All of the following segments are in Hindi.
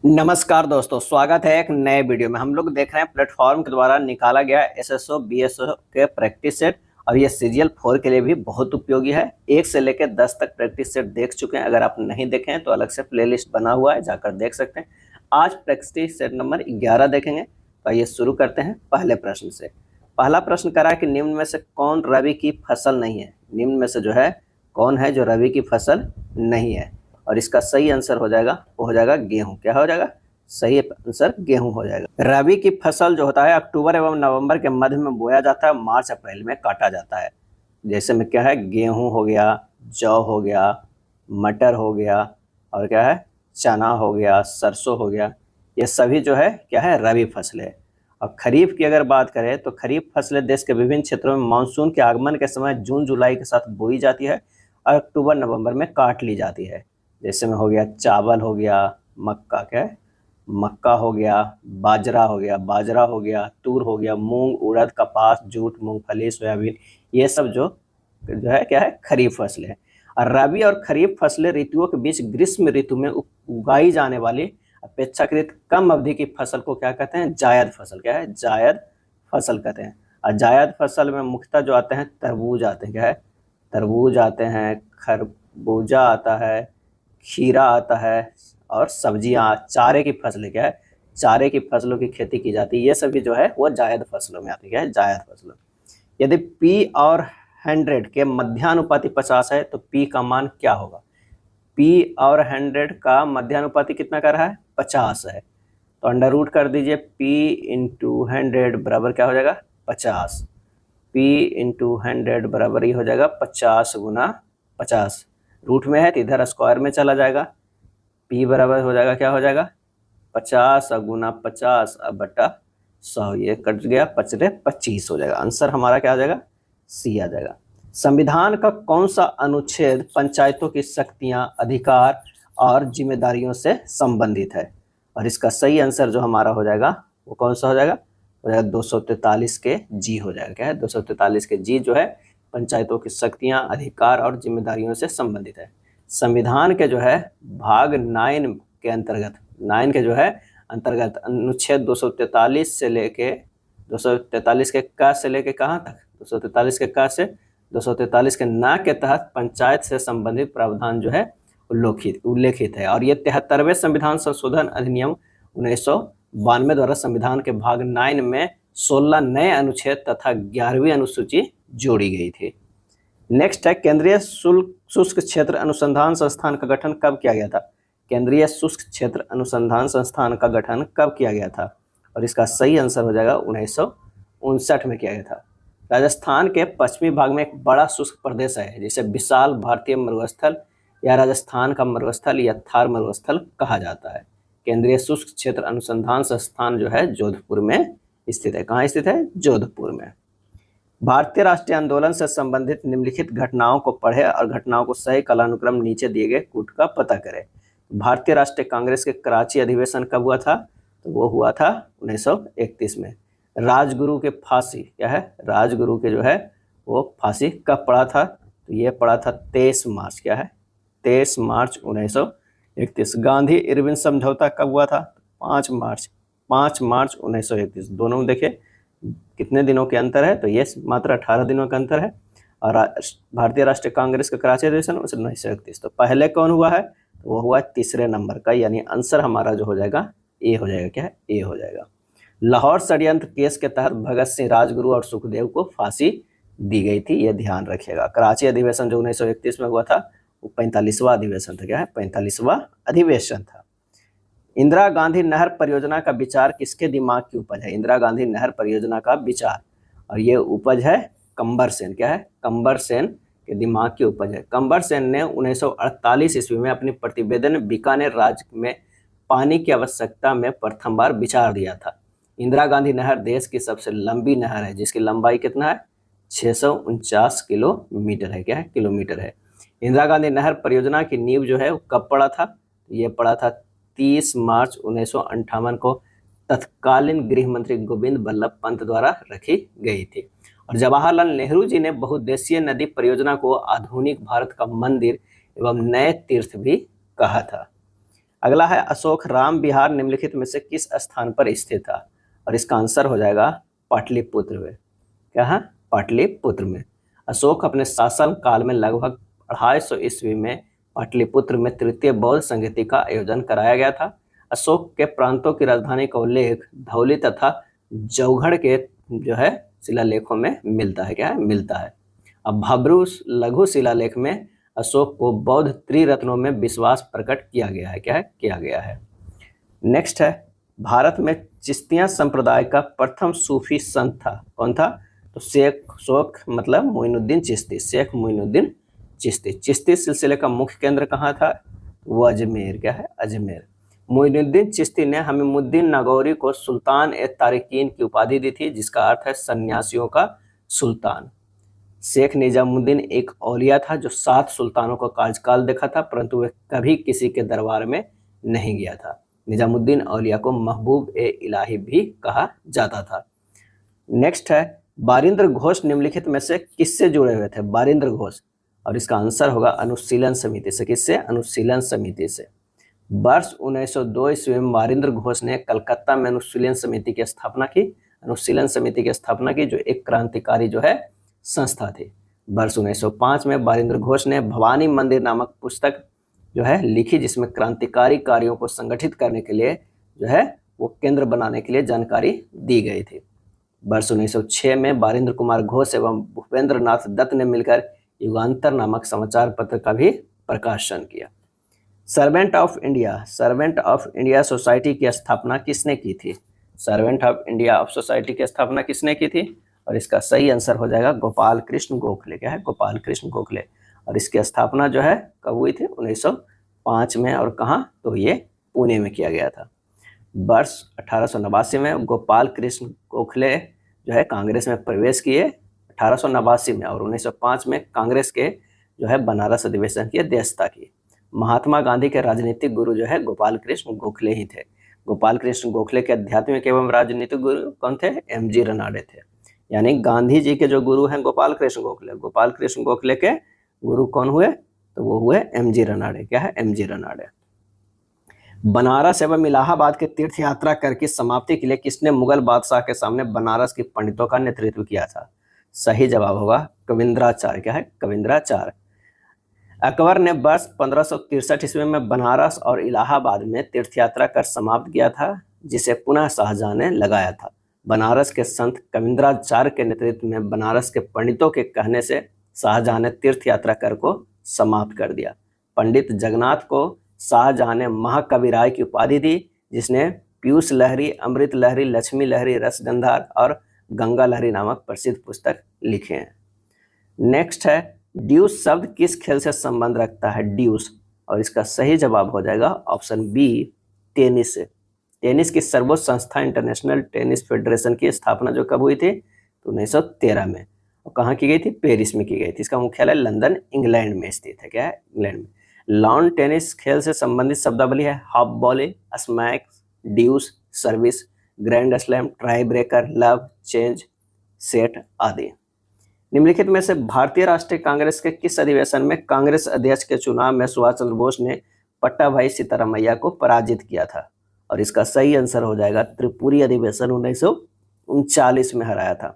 नमस्कार दोस्तों, स्वागत है एक नए वीडियो में। हम लोग देख रहे हैं प्लेटफॉर्म के द्वारा निकाला गया एसएसओ बीएसओ के प्रैक्टिस सेट, और ये सीजीएल 4 के लिए भी बहुत उपयोगी है। 1 से लेकर 10 तक प्रैक्टिस सेट देख चुके हैं। अगर आप नहीं देखे हैं तो अलग से प्लेलिस्ट बना हुआ है, जाकर देख सकते हैं। आज प्रैक्टिस सेट नंबर 11 देखेंगे। तो आइए शुरू करते हैं पहले प्रश्न से। पहला प्रश्न करा है कि निम्न में से कौन रबी की फसल नहीं है। निम्न में से जो है कौन है जो रबी की फसल नहीं है, और इसका सही आंसर हो जाएगा, वो हो जाएगा गेहूं। क्या हो जाएगा? सही आंसर गेहूं हो जाएगा। रबी की फसल जो होता है अक्टूबर एवं नवंबर के मध्य में बोया जाता है, मार्च अप्रैल में काटा जाता है। जैसे में क्या है, गेहूं हो गया, जौ हो गया, मटर हो गया, और क्या है, चना हो गया, सरसों हो गया। ये सभी जो है क्या है, रबी फसलें। और खरीफ की अगर बात करें तो खरीफ फसलें देश के विभिन्न क्षेत्रों में मानसून के आगमन के समय जून जुलाई के साथ बोई जाती है और अक्टूबर नवंबर में काट ली जाती है। जैसे में हो गया चावल हो गया, मक्का, क्या है, मक्का हो गया, बाजरा हो गया, तूर हो गया, मूंग, उड़द, कपास, जूट, मूंगफली, सोयाबीन। ये सब जो है क्या है, खरीफ फसलें हैं। और रबी और खरीफ फसलें ऋतुओं के बीच ग्रीष्म ऋतु में उगाई जाने वाली अपेक्षाकृत कम अवधि की फसल को क्या कहते हैं, जायद फसल। क्या है, जायद फसल कहते हैं। और जायद फसल में मुख्यतः जो आते हैं तरबूज आते हैं। क्या है, तरबूज आते हैं, खरबूजा आता है, खीरा आता है, और सब्जियां, चारे की फसलें। क्या है, चारे की फसलों की खेती की जाती है। ये सभी जो है वो जायद फसलों में आती है। क्या है, जायद फसलों। यदि P और 100 के मध्यानुपाती 50 है तो P का मान क्या होगा? P और 100 का मध्यानुपाती कितना कर रहा है, 50 है। तो अंडर रूट कर दीजिए, P इंटू 100 बराबर क्या हो जाएगा, 50। P इंटू 100 बराबर ही हो जाएगा 50 गुना 50। रूट में है तो इधर स्क्वायर में चला जाएगा। P बराबर हो जाएगा, क्या हो जाएगा, 50 गुना 50 बटा 100। ये कट गया, 25 हो जाएगा। आंसर हमारा क्या आ जाएगा, सी आ जाएगा। संविधान का कौन सा अनुच्छेद पंचायतों की शक्तियां, अधिकार और जिम्मेदारियों से संबंधित है? और इसका सही आंसर जो हमारा हो जाएगा वो कौन सा हो जाएगा, 243 के जी हो जाएगा। क्या है, 243 के जी जो है पंचायतों की शक्तियां, अधिकार और जिम्मेदारियों से संबंधित है। संविधान के जो है भाग 9 के अंतर्गत, 9 के जो है अंतर्गत अनुच्छेद 243 से लेके 243 के का से लेके कहाँ तक, 243 के का से 243 के ना के तहत पंचायत से संबंधित प्रावधान जो है उल्लेखित है। और ये 73वें संविधान संशोधन अधिनियम 1992 द्वारा संविधान के भाग 9 में 16 नए अनुच्छेद तथा 11वीं अनुसूची जोड़ी गई थी। नेक्स्ट है, केंद्रीय शुष्क क्षेत्र अनुसंधान संस्थान का गठन कब किया गया था? केंद्रीय शुष्क क्षेत्र अनुसंधान संस्थान का गठन कब किया गया था? और इसका सही आंसर हो जाएगा 1959 में किया गया था। राजस्थान के पश्चिमी भाग में एक बड़ा शुष्क प्रदेश है जिसे विशाल भारतीय मरुस्थल या राजस्थान का मरुस्थल या थार मरुस्थल कहा जाता है। केंद्रीय शुष्क क्षेत्र अनुसंधान संस्थान जो है जोधपुर में स्थित है। कहाँ स्थित है? जोधपुर में। भारतीय राष्ट्रीय आंदोलन से संबंधित निम्नलिखित घटनाओं को पढ़े और घटनाओं को सही कालानुक्रम नीचे दिए गए कूट का पता करें। भारतीय राष्ट्रीय कांग्रेस के कराची अधिवेशन कब हुआ था? तो वो हुआ था 1931 में। राजगुरु के फांसी, क्या है, राजगुरु के जो है वो फांसी कब पड़ा था? तो ये पड़ा था 23 मार्च। क्या है, 23 मार्च 1931। गांधी इरविन समझौता कब हुआ था? 5 मार्च 1931। दोनों देखे कितने दिनों के अंतर है, तो ये मात्र 18 दिनों का अंतर है। और भारतीय राष्ट्रीय कांग्रेस का कराची अधिवेशन 1931। तो पहले कौन हुआ है? तो वो हुआ तीसरे नंबर का, यानी आंसर हमारा जो हो जाएगा ए हो जाएगा। क्या है, ए हो जाएगा। लाहौर षड्यंत्र केस के तहत भगत सिंह, राजगुरु और सुखदेव को फांसी दी गई थी, ये ध्यान रखिएगा। कराची अधिवेशन जो 1931 में हुआ था वो 45वां अधिवेशन था। क्या है, 45वां अधिवेशन था। इंदिरा गांधी नहर परियोजना का विचार किसके दिमाग की उपज है? इंदिरा गांधी नहर परियोजना का विचार, और ये उपज है कंबर सेन। क्या है, कंबर सेन के दिमाग की उपज है। कंबर सेन ने 1948 ईस्वी में अपनी प्रतिवेदन बीकानेर राज्य में पानी की आवश्यकता में प्रथम बार विचार दिया था। इंदिरा गांधी नहर देश की सबसे लंबी नहर है जिसकी लंबाई कितना है, 649 किलोमीटर है। क्या है, किलोमीटर है। इंदिरा गांधी नहर परियोजना की नींव जो है वो कब पड़ा था? ये पड़ा था 30 मार्च 1958 को तत्कालीन गृह मंत्री गोविंद बल्लभ पंत द्वारा रखी गई थी। और जवाहरलाल नेहरू जी ने बहुउद्देशीय नदी परियोजना को आधुनिक भारत का मंदिर एवं नए तीर्थ भी कहा था। अगला है अशोक राम विहार निम्नलिखित में से किस स्थान पर स्थित था, और इसका आंसर हो जाएगा पाटलिपुत्र में। क्या है? पाटलिपुत्र में। अशोक अपने शासन काल में लगभग 250 ईस्वी में पाटलिपुत्र में तृतीय बौद्ध संगीति का आयोजन कराया गया था। अशोक के प्रांतों की राजधानी का उल्लेख धौली तथा जौगढ़ के जो है शिलालेखों में मिलता है। क्या है? मिलता है। अब भब्रू लघु शिलालेख में अशोक को बौद्ध त्रिरत्नों में विश्वास प्रकट किया गया है। क्या है? किया गया है। नेक्स्ट है भारत में चिश्तिया संप्रदाय का प्रथम सूफी संत था। कौन था? तो शेख मतलब मोइनुद्दीन चिश्ती, शेख मोइनुद्दीन चिश्ती। चिश्ती सिलसिले का मुख्य केंद्र कहाँ था? वो अजमेर। क्या है? अजमेर। मोइनुद्दीन चिश्ती ने हमीमुद्दीन नागौरी को सुल्तान ए तारिकीन की उपाधि दी थी, जिसका अर्थ है सन्यासियों का सुल्तान। शेख निजामुद्दीन एक औलिया था जो 7 सुल्तानों का कार्यकाल देखा था, परंतु वह कभी किसी के दरबार में नहीं गया था। निजामुद्दीन औलिया को महबूब ए इलाही भी कहा जाता था। नेक्स्ट है बारिंद्र घोष निम्नलिखित में से किससे जुड़े हुए थे? बारिंद्र घोष, और इसका आंसर होगा अनुशीलन समिति से। किससे? अनुशीलन समिति से। वर्ष 1902 ईस्वी में बारिंद्र घोष ने कलकत्ता में अनुशीलन समिति की स्थापना की। अनुशीलन समिति की स्थापना की जो एक क्रांतिकारी जो है संस्था थी। वर्ष 1905 में बारिंद्र घोष ने भवानी मंदिर नामक पुस्तक जो है लिखी, जिसमें क्रांतिकारी कार्यों को संगठित करने के लिए जो है वो केंद्र बनाने के लिए जानकारी दी गई थी। वर्ष 1906 में बारिंद्र कुमार घोष एवं भूपेंद्र नाथ दत्त ने मिलकर युगांतर नामक समाचार पत्र का भी प्रकाशन किया। सर्वेंट ऑफ इंडिया सोसाइटी की स्थापना किसने की थी? Servant of India of society की स्थापना किसने की थी? और इसका सही आंसर हो जाएगा गोपाल कृष्ण गोखले। क्या है? गोपाल कृष्ण गोखले। और इसकी स्थापना जो है कब हुई थी? 1905 में। और कहाँ? तो ये पुणे में किया गया था। वर्ष 1889 में गोपाल कृष्ण गोखले जो है कांग्रेस में प्रवेश किए 1889 में, और 1905 में कांग्रेस के जो है बनारस अधिवेशन की अध्यक्षता की। महात्मा गांधी के राजनीतिक गुरु जो है गोपाल कृष्ण गोखले ही थे। गोपाल कृष्ण गोखले के आध्यात्मिक एवं राजनीतिक गुरु कौन थे? एमजी रनाडे थे। यानी गांधी जी के जो गुरु हैं गोपाल कृष्ण गोखले, गोपाल कृष्ण गोखले के गुरु कौन हुए? तो वो हुए एमजी रनाडे। क्या है? एमजी रनाडे। बनारस एवं इलाहाबाद के तीर्थ यात्रा कर की समाप्ति के लिए किसने मुगल बादशाह के सामने बनारस के पंडितों का नेतृत्व किया था? सही जवाब होगा कविंद्राचार्य। क्या है? कविंद्राचार्य। अकबर ने वर्ष 1563 ईस्वी में बनारस और इलाहाबाद में तीर्थयात्रा कर समाप्त किया था, जिसे पुनः शाहजहां ने लगाया था। बनारस के संत कविंद्राचार्य के नेतृत्व में बनारस के पंडितों के कहने से शाहजहां ने तीर्थयात्रा कर को समाप्त कर दिया। पंडित जगन्नाथ को शाहजहां ने महाकवि राय की उपाधि दी, जिसने पीयूष लहरी, अमृत लहरी, लक्ष्मी लहरी, रसगंधार और गंगा लहरी नामक प्रसिद्ध पुस्तक लिखे हैं। नेक्स्ट है ड्यूस शब्द किस खेल से संबंध रखता है? ड्यूस, और इसका सही जवाब हो जाएगा ऑप्शन बी टेनिस से। टेनिस की सर्वोच्च संस्था इंटरनेशनल टेनिस फेडरेशन की स्थापना जो कब हुई थी? तो 1913 में। और कहाँ की गई थी? पेरिस में की गई थी। इसका मुख्यालय लंदन इंग्लैंड में स्थित है। क्या है? इंग्लैंड में। लॉन टेनिस खेल से संबंधित शब्दावली है half volley, smack, deuce, service, grand slam, tie breaker, love, change, set आदि। निम्नलिखित में से भारतीय राष्ट्रीय कांग्रेस के किस अधिवेशन में कांग्रेस अध्यक्ष के चुनाव में सुभाष चंद्र बोस ने पट्टाभाई सीतारामैया को पराजित किया था? और इसका सही आंसर हो जाएगा त्रिपुरी अधिवेशन 1939 में हराया था।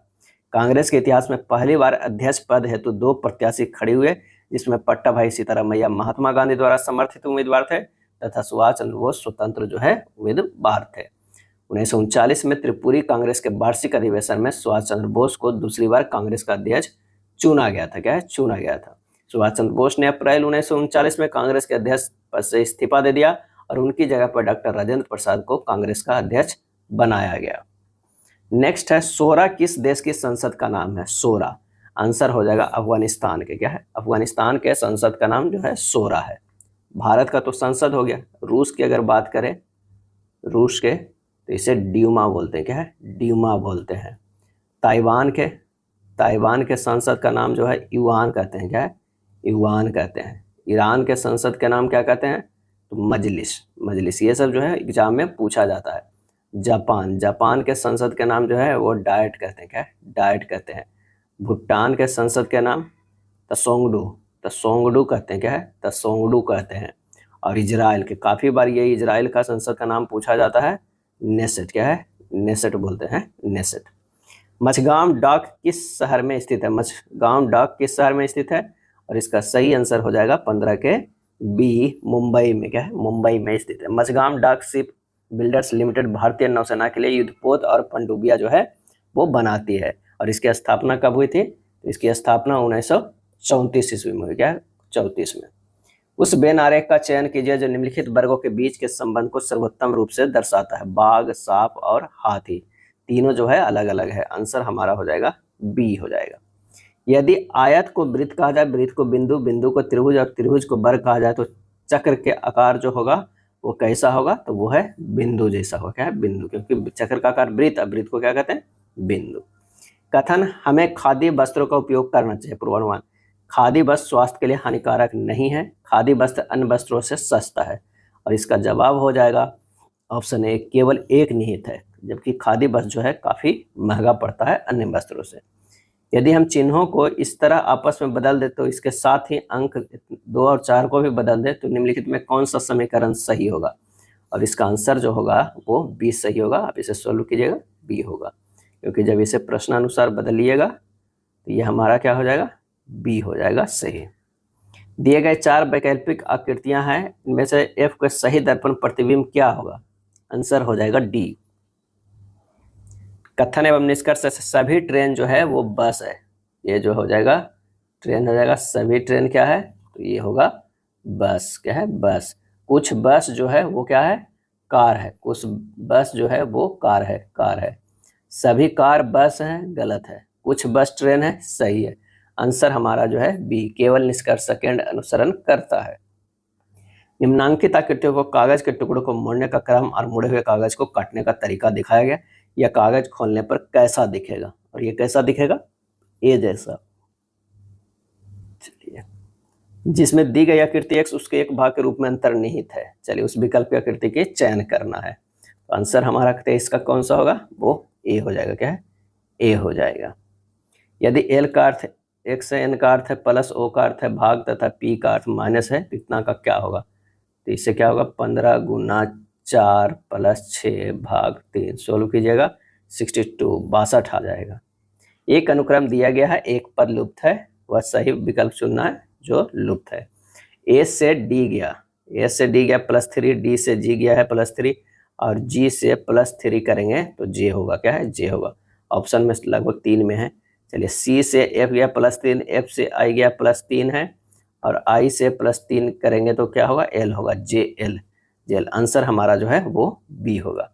कांग्रेस के इतिहास में पहली बार अध्यक्ष पद हेतु 2 प्रत्याशी खड़े हुए, जिसमें पट्टाभाई सीतारामैया महात्मा गांधी द्वारा समर्थित उम्मीदवार थे तथा सुभाष चंद्र बोस स्वतंत्र जो है उम्मीदवार थे। 1939 में त्रिपुरी कांग्रेस के वार्षिक अधिवेशन में सुभाष चंद्र बोस को दूसरी बार कांग्रेस का अध्यक्ष चुना गया था। क्या है? चुना गया था। सुभाष चंद्र बोस ने अप्रैल 1939 में कांग्रेस के अध्यक्ष पद से इस्तीफा दे दिया और उनकी जगह पर डॉक्टर राजेंद्र प्रसाद को कांग्रेस का अध्यक्ष बनाया गया। नेक्स्ट है सोरा किस देश की संसद का नाम है? सोरा, आंसर हो जाएगा अफगानिस्तान के। क्या है? अफगानिस्तान के संसद का नाम जो है सोरा है। भारत का तो संसद हो गया। रूस की अगर बात करें, रूस के तो इसे ड्यूमा बोलते हैं। क्या है? ड्यूमा बोलते हैं। ताइवान के संसद का नाम जो है युआन कहते हैं। क्या है? युआन कहते हैं। ईरान के संसद के नाम क्या कहते हैं? तो मजलिस। ये सब जो है एग्जाम में पूछा जाता है। जापान के संसद के नाम जो है वो डाइट कहते हैं। क्या है? डाइट कहते हैं। भूटान के संसद के नाम तसोंगडू कहते हैं। क्या है? तसोंगडू कहते हैं। और इजराइल के, काफी बार ये इजराइल का संसद का नाम पूछा जाता है, नेसेट। क्या है? नेसेट बोलते हैं, नेसेट। मझगांव डॉक किस शहर में स्थित है? मझगांव डॉक किस शहर में स्थित है? और इसका सही आंसर हो जाएगा 15 के बी, मुंबई में। क्या है? मुंबई में स्थित है। Mazagon dock ship builders limited भारतीय नौसेना के लिए युद्धपोत और पनडुब्बियां जो है वो बनाती है। और इसकी स्थापना कब हुई थी? तो इसकी स्थापना 1934 ईस्वी में हुई। क्या है? 34 में। उस बेन आरेख का चयन कीजिए जो निम्नलिखित वर्गों के बीच के संबंध को सर्वोत्तम रूप से दर्शाता है। बाघ, सांप और हाथी, तीनों जो है अलग अलग है। आंसर हमारा हो जाएगा बी हो जाएगा। यदि आयत को वृत्त कहा जाए, वृत्त को बिंदु, बिंदु को त्रिभुज और त्रिभुज को वर्ग कहा जाए तो चक्र के आकार जो होगा वो कैसा होगा? तो वो है बिंदु जैसा होगा। क्या है? बिंदु, क्योंकि चक्र का आकार वृत्त, अब वृत्त को क्या कहते हैं? बिंदु। कथन हमें खादी वस्त्रों का उपयोग करना चाहिए। पूर्वानुमान, खादी वस्त्र स्वास्थ्य के लिए हानिकारक नहीं है, खादी वस्त्र अन्य वस्त्रों से सस्ता है। और इसका जवाब हो जाएगा ऑप्शन ए, केवल एक निहित है, जबकि खादी वस्त्र जो है काफी महंगा पड़ता है अन्य वस्त्रों से। यदि हम चिन्हों को इस तरह आपस में बदल दे तो इसके साथ ही अंक 2 और 4 को भी बदल दे तो निम्नलिखित में कौन सा समीकरण सही होगा? और इसका आंसर जो होगा वो बी सही होगा। आप इसे सोल्व कीजिएगा, बी होगा, क्योंकि जब इसे प्रश्नानुसार बदलिएगा तो ये हमारा क्या हो जाएगा? बी हो जाएगा सही। दिए गए 4 वैकल्पिक आकृतियां हैं, इनमें से एफ का सही दर्पण प्रतिबिंब क्या होगा? आंसर हो जाएगा डी। कथन एवं निष्कर्ष से सभी ट्रेन जो है वो बस है। ये जो हो जाएगा ट्रेन हो जाएगा, सभी ट्रेन क्या है? तो ये होगा बस। क्या है? बस। कुछ बस जो है वो क्या है? कार है। कुछ बस जो है वो कार है, कार है। सभी कार बस है, गलत है। कुछ बस ट्रेन है, सही है। आंसर हमारा जो है बी, केवल निष्कर्ष सेकंड अनुसरण करता है। निम्नांकित आकृतियों को कागज के टुकड़ों को मोड़ने का क्रम और मुड़े हुए कागज को काटने का तरीका दिखाया गया। यह कागज खोलने पर कैसा दिखेगा? और ये कैसा दिखेगा? ए जैसा। चलिए, जिसमें दी गई आकृति x उसके एक भाग के रूप में अंतर्निहित है। चलिए, उस विकल्प की आकृति के चयन करना है। तो आंसर हमारा 23 का कौन सा होगा? वो ए हो जाएगा। क्या है? ए हो जाएगा। यदि एल का अर्थ x से n का अर्थ है प्लस, ओ का अर्थ है भाग तथा p का अर्थ माइनस है तो इतना का क्या होगा? तो इससे क्या होगा? 15 गुना 4 प्लस 6 भाग 3। सोल्व कीजिएगा, 62 आ जाएगा। एक अनुक्रम दिया गया है, एक पद लुप्त है, वह सही विकल्प चुनना है जो लुप्त है। ए से डी गया, ए से डी गया +3, डी से जी गया है +3 और जी से +3 करेंगे तो जे होगा। क्या है? जे होगा। ऑप्शन में लगभग 3 में है। चलिए, सी से एफ गया +3, एफ से आई गया +3 है और आई से +3 करेंगे तो क्या होगा? एल होगा, जे एल, जेल। आंसर हमारा जो है वो बी होगा।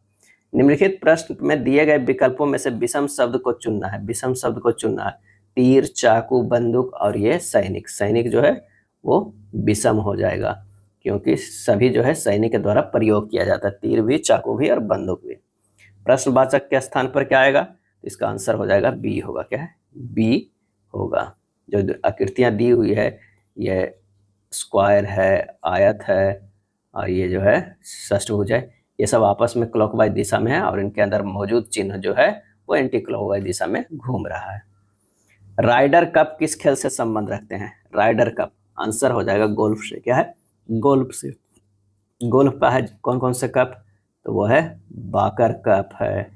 निम्नलिखित प्रश्न में दिए गए विकल्पों में से विषम शब्द को चुनना है। विषम शब्द को चुनना है। तीर, चाकू, बंदूक और ये सैनिक। सैनिक जो है वो विषम हो जाएगा, क्योंकि सभी जो है सैनिक के द्वारा प्रयोग किया जाता है, तीर भी, चाकू भी और बंदूक भी। प्रश्नवाचक के स्थान पर क्या आएगा? तो इसका आंसर हो जाएगा बी होगा। क्या है? बी होगा। जो आकृतियां दी हुई है, ये स्क्वायर है, आयत है और ये जो है षष्ठभुज है, ये सब आपस में क्लॉकवाइज दिशा में है और इनके अंदर मौजूद चिन्ह जो है वो एंटी क्लॉकवाइज दिशा में घूम रहा है। राइडर कप किस खेल से संबंध रखते हैं? राइडर कप आंसर हो जाएगा गोल्फ से। क्या है? गोल्फ से। गोल्फ का है कौन कौन से कप? तो वो है बाकर कप है,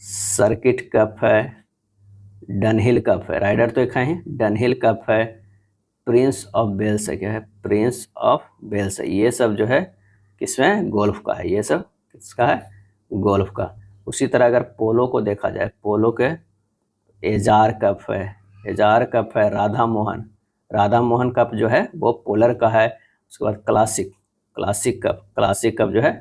सर्किट कप है, डनहिल कप है। राइडर तो एक है, डनहिल कप है, प्रिंस ऑफ वेल्स है। क्या है? प्रिंस ऑफ वेल्स है। ये सब जो है किसमें? गोल्फ का है। ये सब किसका है? गोल्फ का। उसी तरह अगर पोलो को देखा जाए, पोलो के एजार कप है, एजार कप है, राधा मोहन, राधा मोहन कप जो है वो पोलर का है। उसके बाद classic, classic cup, classic cup जो है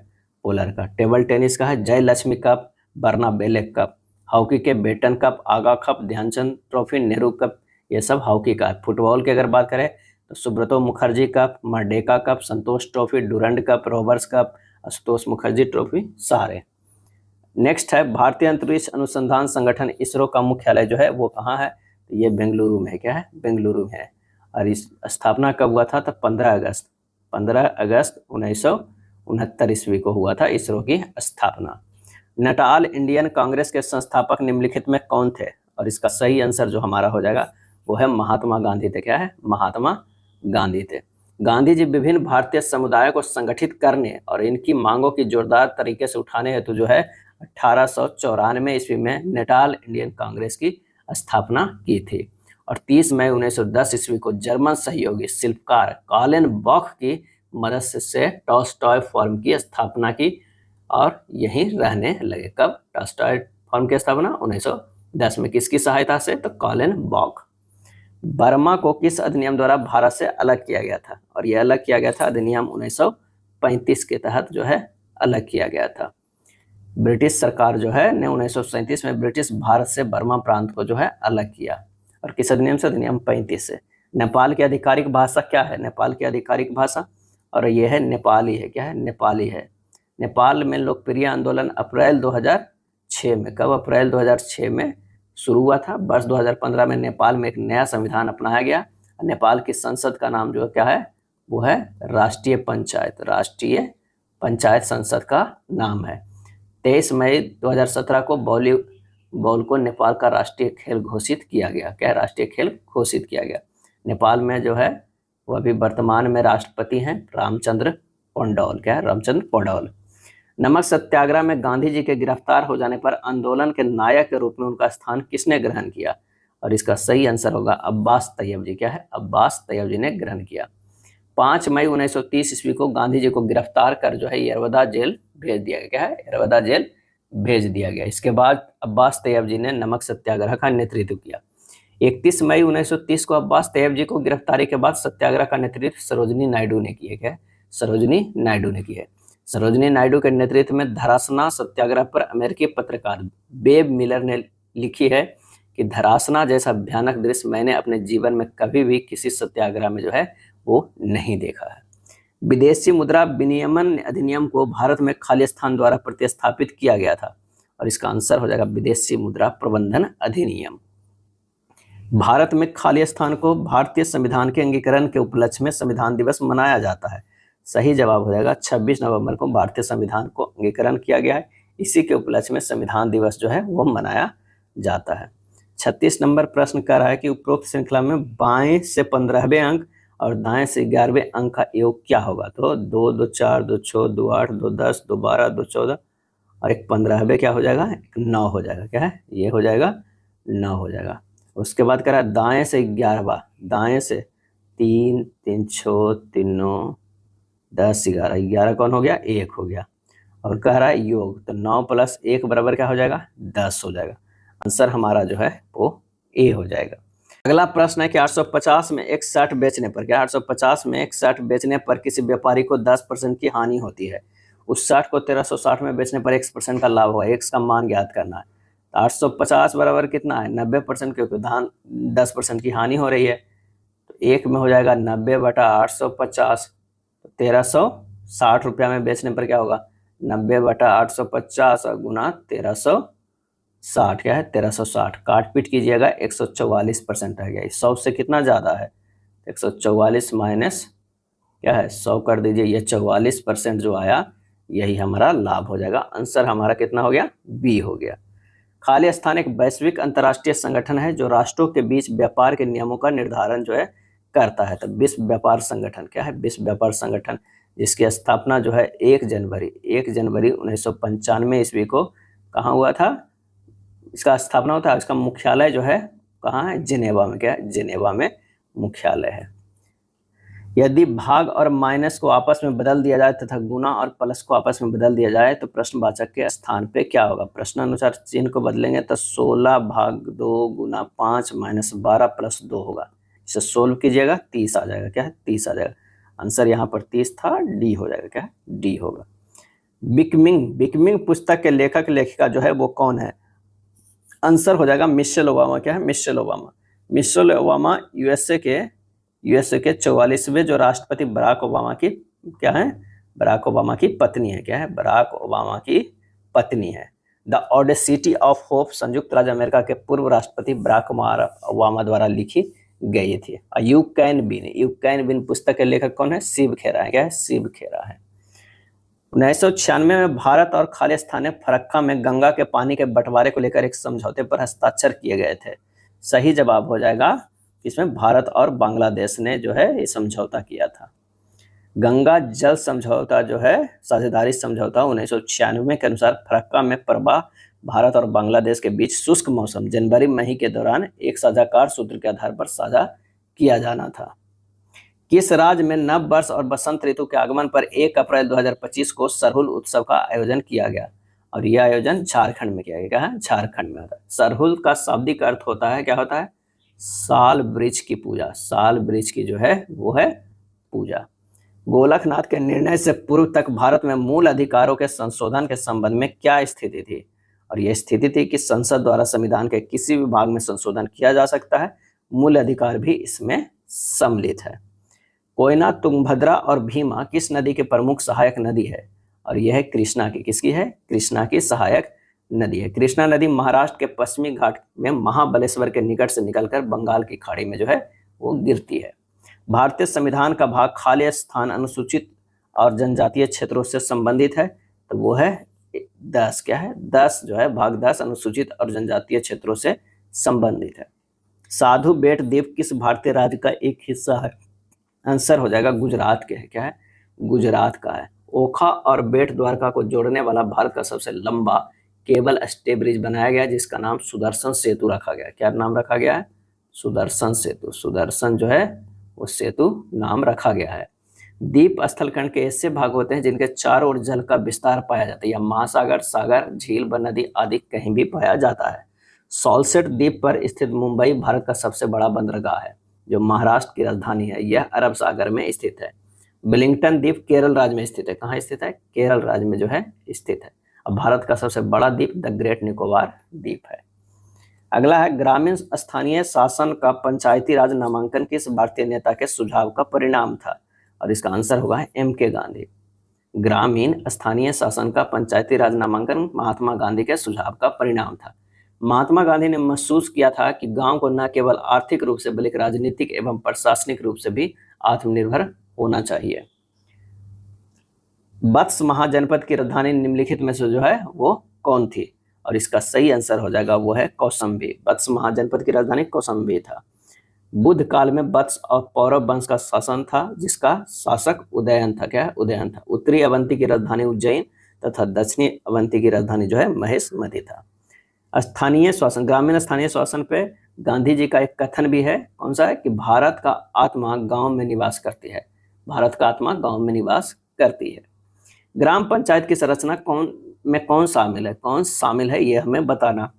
पोलर का। टेबल टेनिस का है Jai Lakshmi cup, Barna Bellack cup. Hockey के Beighton cup, Aga cup, Dhyanchand trophy, Nehru cup, ये सब हॉकी का है। फुटबॉल की अगर बात करें तो Subroto Mukherjee cup, Merdeka cup, Santosh trophy, Durand cup, Roberts cup, Ashutosh Mukherjee trophy, सारे। नेक्स्ट है भारतीय अंतरिक्ष अनुसंधान संगठन इसरो का मुख्यालय जो है वो कहाँ है? तो ये बेंगलुरु में है। क्या है? बेंगलुरु में है। और इस स्थापना कब हुआ था? तो 15 अगस्त 1969 ईस्वी को हुआ था इसरो की स्थापना। नटाल इंडियन कांग्रेस के संस्थापक निम्नलिखित में कौन थे? और इसका सही आंसर जो हमारा हो जाएगा वो है महात्मा गांधी थे। क्या है? महात्मा गांधी थे। गांधी जी विभिन्न भारतीय समुदायों को संगठित करने और इनकी मांगों की जोरदार तरीके से उठाने हेतु जो है 1894 ईस्वी में नेटाल इंडियन कांग्रेस की स्थापना की थी और 30 मई 1910 ईस्वी को जर्मन सहयोगी शिल्पकार कार्ल बॉख की मदद से टॉलस्टॉय फॉर्म की स्थापना की और यहीं रहने लगे। कब टॉलस्टॉय फॉर्म की स्थापना? 1910 में। किसकी सहायता से? तो कार्ल बॉख। बर्मा को किस अधिनियम द्वारा भारत से अलग किया गया था? और यह अलग किया गया था अधिनियम 1935 के तहत जो है अलग किया गया था। ब्रिटिश सरकार जो है ने 1937 में ब्रिटिश भारत से बर्मा प्रांत को जो है अलग किया। और किस अधिनियम से? अधिनियम 35 से। नेपाल की आधिकारिक भाषा क्या है? नेपाल की आधिकारिक भाषा, और यह है नेपाली है। क्या है? नेपाली है। नेपाल में लोकप्रिय आंदोलन अप्रैल 2006 में, कब? अप्रैल 2006 में शुरू हुआ था। वर्ष 2015 में नेपाल में एक नया संविधान अपनाया गया। नेपाल की संसद का नाम जो क्या है? वो है राष्ट्रीय पंचायत। राष्ट्रीय पंचायत संसद का नाम है। 23 मई 2017 को वॉलीबॉल को नेपाल का राष्ट्रीय खेल घोषित किया गया। क्या? राष्ट्रीय खेल घोषित किया गया। नेपाल में जो है वो अभी वर्तमान में राष्ट्रपति हैं रामचंद्र पौडौल। क्या है? रामचंद्र पौडौल। नमक सत्याग्रह में गांधी जी के गिरफ्तार हो जाने पर आंदोलन के नायक के रूप में उनका स्थान किसने ग्रहण किया? और इसका सही आंसर होगा अब्बास तैयब जी। क्या है? अब्बास तैयब जी ने ग्रहण किया। 5 मई 1930 ईस्वी को गांधी जी को गिरफ्तार कर जो है यरवदा जेल भेज दिया गया। क्या है? यरवदा जेल भेज दिया गया। इसके बाद अब्बास तैयब जी ने नमक सत्याग्रह का नेतृत्व किया। 31 मई 1930 को अब्बास तैयब जी को गिरफ्तारी के बाद सत्याग्रह का नेतृत्व सरोजिनी नायडू ने किया। क्या? सरोजिनी नायडू ने किया। सरोजिनी नायडू के नेतृत्व में धरासना सत्याग्रह पर अमेरिकी पत्रकार बेब मिलर ने लिखी है कि धरासना जैसा भयानक दृश्य मैंने अपने जीवन में कभी भी किसी सत्याग्रह में जो है वो नहीं देखा है। विदेशी मुद्रा विनियमन अधिनियम को भारत में खालिस्तान द्वारा प्रतिस्थापित किया गया था और इसका आंसर हो जाएगा विदेशी मुद्रा प्रबंधन अधिनियम। भारत में खालिस्तान को भारतीय संविधान के अंगीकरण के उपलक्ष्य में संविधान दिवस मनाया जाता है। सही जवाब हो जाएगा 26 नवंबर को भारतीय संविधान को अंगीकरण किया गया है। इसी के उपलक्ष्य में संविधान दिवस जो है वो मनाया जाता है। 36 नंबर प्रश्न कर रहा है कि उपरोक्त श्रृंखला में बाएं से 15वें अंक और दाएं से 11वें अंक का योग क्या होगा? तो 2, 2, 4, 2, 6, 2, 8, 2, 10, 2, 12, 2, 14 और एक 15वें क्या हो जाएगा? 9 हो जाएगा। क्या है? ये हो जाएगा 9 हो जाएगा। उसके बाद कह रहा है दाएं से 11वां, दाएं से 3, 3, 6, 3, 9, 10, 11, 11 कौन हो गया? 1 हो गया। और कह रहा है योग, तो 9 + 1 बराबर क्या हो जाएगा? 10 हो जाएगा। आंसर हमारा जो है वो ए हो जाएगा। अगला प्रश्न है कि 850 में एक शर्ट बेचने पर, क्या 850 में एक शर्ट बेचने पर किसी व्यापारी को 10% की हानि होती है। उस शर्ट को 1360 में बेचने पर x% का लाभ होगा। x का मान ज्ञात करना है। 850 बराबर कितना है? 90%, क्योंकि 10% की हानि हो रही है। तो 1 में हो जाएगा 90/850। 1360 रुपया में बेचने पर क्या होगा? 90/850 और गुना 1360। क्या है? 1360। काट पीट कीजिएगा 144% रह गया। 100 से कितना ज़्यादा है? 144 माइनस क्या है? 100 कर दीजिए। ये 44% जो आया यही हमारा लाभ हो जाएगा। आंसर हमारा कितना हो गया? बी हो गया। खालिस्तान एक वैश्विक अंतर्राष्ट्रीय संगठन है जो राष्ट्रों के बीच व्यापार के नियमों का निर्धारण जो है करता है। तो विश्व व्यापार संगठन क्या है? विश्व व्यापार संगठन, जिसकी स्थापना जो है 1 जनवरी 1995 ईस्वी को कहाँ हुआ था? इसका स्थापना होता है। इसका मुख्यालय जो है कहाँ है? जिनेवा में। क्या है? जिनेवा में मुख्यालय है। यदि भाग और माइनस को आपस में बदल दिया जाए तथा गुना और प्लस को आपस में बदल दिया जाए तो प्रश्नवाचक के स्थान पे क्या होगा? प्रश्नानुसार चिन्ह को बदलेंगे तो 16/2 गुना 5 माइनस 12 + 2 होगा। इसे सोल्व कीजिएगा 30 आ जाएगा। क्या है? 30 आ जाएगा। आंसर यहाँ पर 30 था, डी हो जाएगा। क्या है? डी होगा। बिकमिंग पुस्तक के लेखक लेखिका जो है वो कौन है? आंसर हो जाएगा मिशेल ओबामा। क्या है? Michelle Obama. Michelle Obama USA के 44वें जो राष्ट्रपति बराक ओबामा की क्या है? बराक ओबामा की पत्नी है। क्या है? बराक ओबामा की पत्नी है। द ऑडेसिटी ऑफ होप संयुक्त राज्य अमेरिका के पूर्व राष्ट्रपति बराक ओबामा द्वारा लिखी गई थी। यू कैन विन पुस्तक के लेखक कौन है? शिव खेरा है। क्या है? शिव खेरा है। 1996 में भारत और खालिस्तान फरक्का में गंगा के पानी के बंटवारे को लेकर एक समझौते पर हस्ताक्षर किए गए थे। सही जवाब हो जाएगा इसमें भारत और बांग्लादेश ने जो है ये समझौता किया था। गंगा जल समझौता जो है, साझेदारी समझौता 1996 के अनुसार फरक्का में प्रवाह भारत और बांग्लादेश के बीच शुष्क मौसम जनवरी मई के दौरान एक साझाकार सूत्र के आधार पर साझा किया जाना था। किस राज्य में नव वर्ष और बसंत ऋतु के आगमन पर 1 अप्रैल 2025 को सरहुल उत्सव का आयोजन किया गया? और यह आयोजन झारखंड में किया गया। क्या है? झारखंड में होता है। सरहुल का शाब्दिक अर्थ होता है, क्या होता है? साल वृक्ष की पूजा। साल वृक्ष की जो है वो है पूजा। गोलकनाथ के निर्णय से पूर्व तक भारत में मूल अधिकारों के संशोधन के संबंध में क्या स्थिति थी? और यह स्थिति थी कि संसद द्वारा संविधान के किसी भी भाग में संशोधन किया जा सकता है, मूल अधिकार भी इसमें सम्मिलित है। कोयना, तुंगभद्रा और भीमा किस नदी की प्रमुख सहायक नदी है? और यह है कृष्णा की। किसकी है? कृष्णा की सहायक नदी है। कृष्णा नदी महाराष्ट्र के पश्चिमी घाट में महाबलेश्वर के निकट से निकलकर बंगाल की खाड़ी में जो है वो गिरती है। भारतीय संविधान का भाग खाली स्थान अनुसूचित और जनजातीय क्षेत्रों से संबंधित है, तो वो है 10। क्या है? 10 जो है, भाग 10 अनुसूचित और जनजातीय क्षेत्रों से संबंधित है। साधु बेट द्वीप किस भारतीय राज्य का एक हिस्सा है? आंसर हो जाएगा गुजरात के है। क्या है? गुजरात का है। ओखा और बेट द्वारका को जोड़ने वाला भारत का सबसे लंबा केबल स्टे ब्रिज बनाया गया, जिसका नाम सुदर्शन सेतु रखा गया। क्या नाम रखा गया है? सुदर्शन सेतु। सुदर्शन जो है वो सेतु नाम रखा गया है। द्वीप स्थलखंड के ऐसे भाग होते हैं जिनके चारों ओर जल का विस्तार पाया जाता है, या महासागर, सागर, झील व नदी आदि कहीं भी पाया जाता है। सॉल्सेट द्वीप पर स्थित मुंबई भारत का सबसे बड़ा बंदरगाह है, जो महाराष्ट्र की राजधानी है। यह अरब सागर में स्थित है। वेलिंगटन द्वीप केरल राज्य में स्थित है। कहाँ स्थित है? केरल राज्य में जो है स्थित है। अब भारत का सबसे बड़ा द्वीप द ग्रेट निकोबार द्वीप है। अगला है, ग्रामीण स्थानीय शासन का पंचायती राज नामांकन किस भारतीय नेता के सुझाव का परिणाम था? और इसका आंसर होगा M.K. गांधी। ग्रामीण स्थानीय शासन का पंचायती राज नामांकन महात्मा गांधी के सुझाव का परिणाम था। महात्मा गांधी ने महसूस किया था कि गांव को न केवल आर्थिक रूप से बल्कि राजनीतिक एवं प्रशासनिक रूप से भी आत्मनिर्भर होना चाहिए। वत्स महाजनपद की राजधानी निम्नलिखित में से जो है वो कौन थी? और इसका सही आंसर हो जाएगा वो है कौशाम्बी। वत्स महाजनपद की राजधानी कौशाम्बी था। बुद्ध काल में वत्स और पौरव वंश का शासन था, जिसका शासक उदयन था। क्या है? उदयन था। उत्तरी अवंती की राजधानी उज्जैन तथा दक्षिणी अवंती की राजधानी जो है महेशमती था। स्थानीय शासन, ग्रामीण स्थानीय शासन पे गांधी जी का एक कथन भी है। कौन सा है? कि भारत का आत्मा गांव में निवास करती है। भारत का आत्मा गांव में निवास करती है। ग्राम पंचायत की संरचना कौन शामिल है? कौन शामिल है ये हमें बताना।